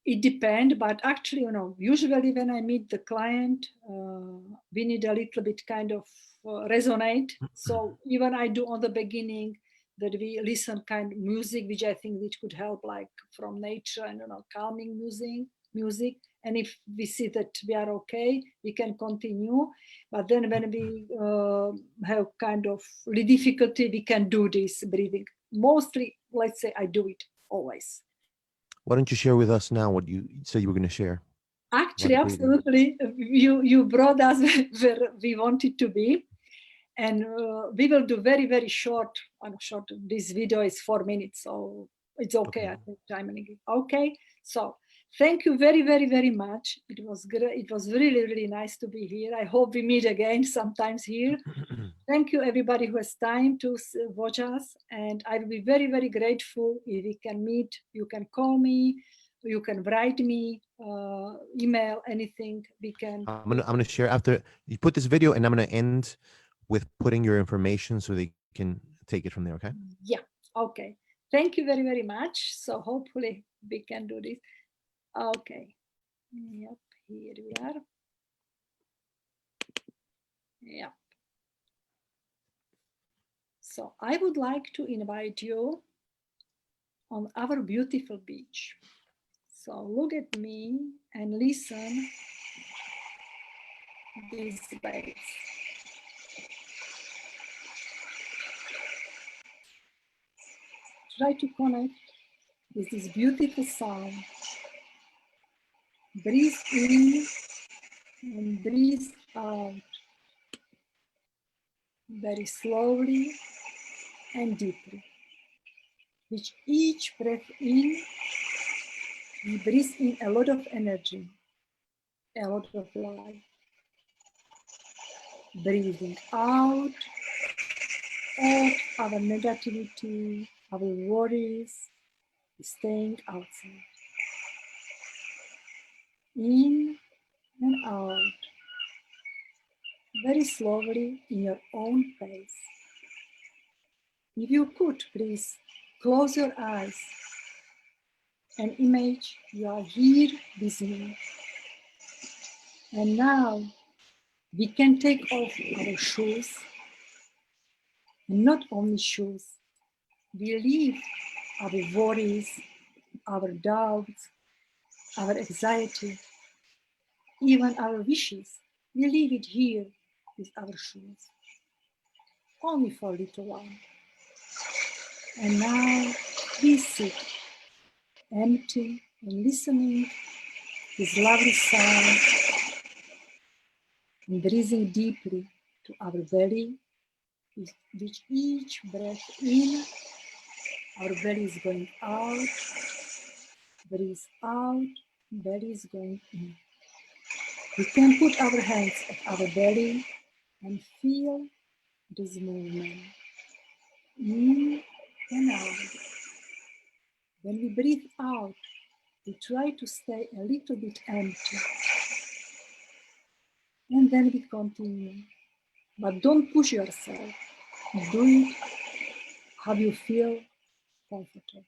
It depends, but actually, usually when I meet the client, we need a little bit kind of resonate. So even I do on the beginning that we listen kind of music, which I think which could help, like from nature and calming music. And if we see that we are okay, we can continue. But then when we have kind of difficulty, we can do this breathing. Mostly, let's say, I do it always. Why don't you share with us now what you said you were going to share Actually, about breathing? absolutely. You brought us where we wanted to be, and we will do very short. Short. This video is 4 minutes, so it's okay. Okay. I think timing. Okay. So thank you very much. It was great. It was really nice to be here. I hope we meet again sometimes here. Thank you everybody who has time to watch us, and I will be very grateful if we can meet. You can call me, you can write me, email, anything we can. I'm gonna share after you put this video, and I'm gonna end with putting your information so they can take it from there. Okay. Yeah, okay. Thank you very much. So hopefully we can do this. Okay. Yep, here we are. Yeah. So I would like to invite you on our beautiful beach. So look at me and listen these waves. Try to connect with this beautiful sound. Breathe in and breathe out. very slowly and deeply. With each breath in, we breathe in a lot of energy, a lot of life. Breathing out all our negativity, our worries, staying outside. In and out, very slowly in your own pace. If you could, please close your eyes and imagine you are here with me. And now we can take off our shoes, and not only shoes, we leave our worries, our doubts, our anxiety, even our wishes. We leave it here with our shoes, only for a little while. And now we sit empty and listening this lovely sound and breathing deeply to our belly. With each breath in, our belly is going out, breathe out, belly is going in. We can put our hands at our belly and feel this movement in and out. When we breathe out, we try to stay a little bit empty and then we continue. But don't push yourself. Do it how you feel comfortable.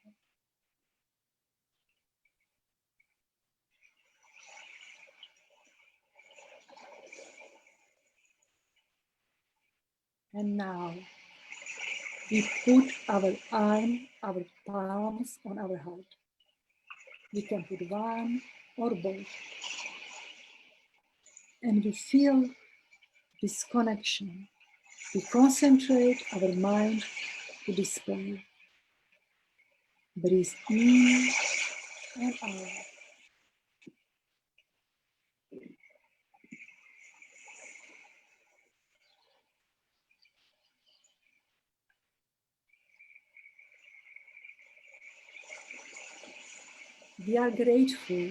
And now we put our palms on our heart. We can put one or both. And we feel this connection. We concentrate our mind to this point. Breathe in and out. We are grateful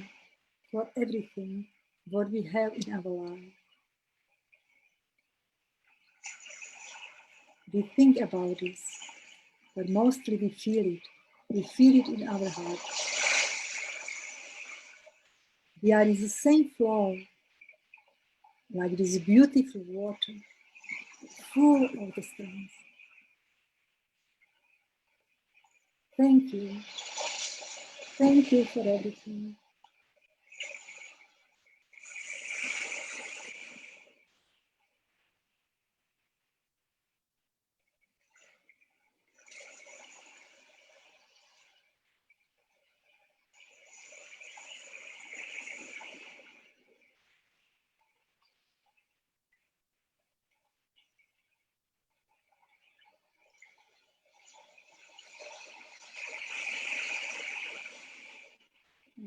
for everything what we have in our life. We think about this, but mostly we feel it. We feel it in our heart. We are in the same flow, like this beautiful water, full of the strength. Thank you. Thank you for everything.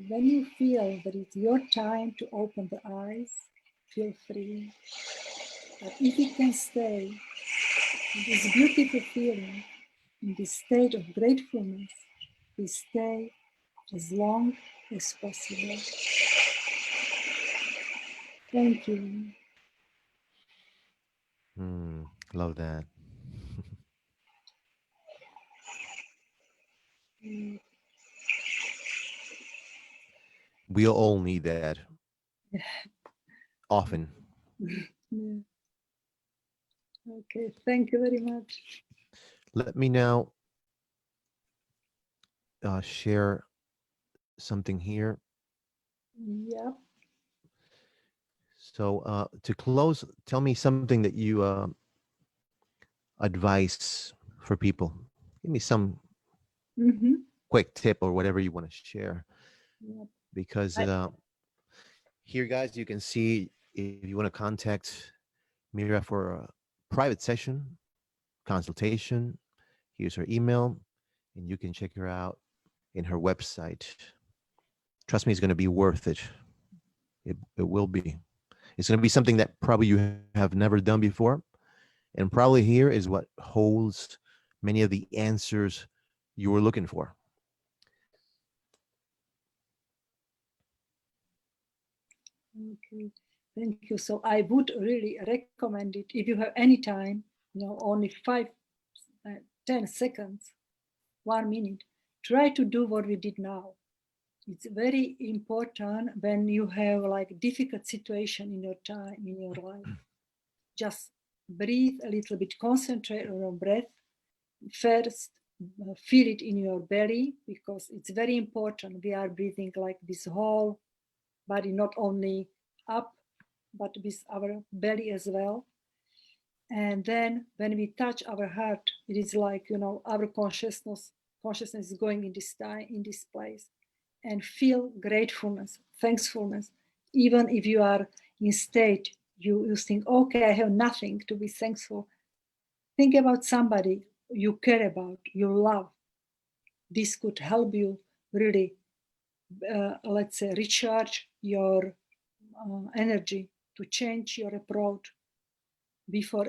When you feel that it's your time to open the eyes, feel free. But if you can stay in this beautiful feeling, in this state of gratefulness, we stay as long as possible. Thank you. Love that. Mm, We all need that often. yeah. Okay, thank you very much. Let me now share something here. Yeah. So, to close, tell me something that you advise for people. Give me some Mm-hmm. quick tip or whatever you want to share. Yeah. Because I, here, guys, you can see if you want to contact Mira for a private session, consultation, here's her email, and you can check her out in her website. Trust me, it's going to be worth it. It will be. It's going to be something that probably you have never done before, And probably here is what holds many of the answers you were looking for. Okay, thank you. So I would really recommend it if you have any time, only 10 seconds, 1 minute, try to do what we did now. It's very important when you have like difficult situation in your time, in your life. Just breathe a little bit, concentrate on your breath. First, feel it in your belly, because it's very important. We are breathing like this whole body, not only up, but with our belly as well. And then when we touch our heart, it is like, our consciousness is going in this time, in this place. And feel gratefulness, thankfulness. Even if you are in state, you think, okay, I have nothing to be thankful. Think about somebody you care about, you love. This could help you really, let's say, recharge your energy, to change your approach before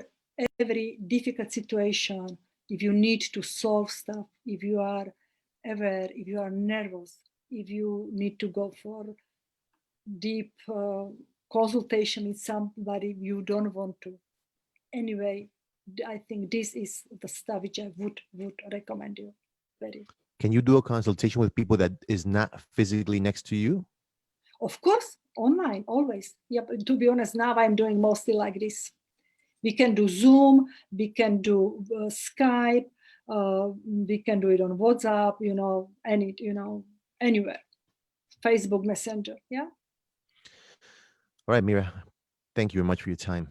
every difficult situation. If you need to solve stuff, if you are aware, if you are nervous, if you need to go for deep consultation with somebody you don't want to. Anyway, I think this is the stuff which I would recommend you very. Can you do a consultation with people that is not physically next to you? Of course, online, always. Yeah, but to be honest, now I'm doing mostly like this. We can do Zoom, we can do Skype, we can do it on WhatsApp, anywhere. Facebook Messenger, yeah. All right, Mira, thank you very much for your time,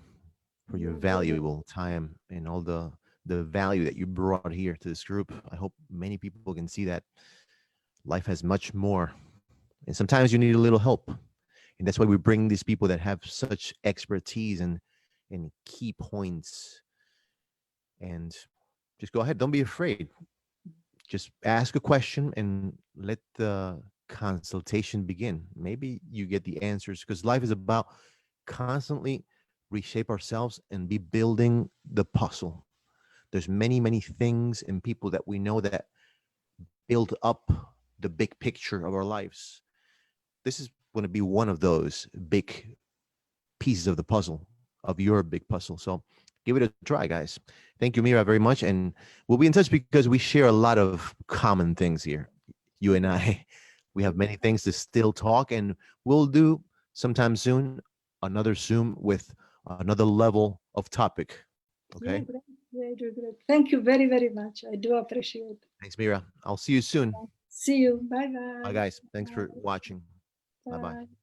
for your You're very valuable time, and all the value that you brought here to this group. I hope many people can see that life has much more, and sometimes you need a little help, and that's why we bring these people that have such expertise and key points. And just go ahead, don't be afraid. Just ask a question and let the consultation begin. Maybe you get the answers, because life is about constantly reshape ourselves and be building the puzzle. There's many things and people that we know that build up the big picture of our lives. This is going to be one of those big pieces of the puzzle, of your big puzzle. So give it a try, guys. Thank you, Mira, very much. And we'll be in touch because we share a lot of common things here. You and I, we have many things to still talk, and we'll do sometime soon another Zoom with another level of topic. Yeah, Okay. great, great. Thank you very, very much. I do appreciate. Thanks, Mira. I'll see you soon. See you. Bye Bye, bye. guys. Thanks Bye for watching. Bye bye. bye.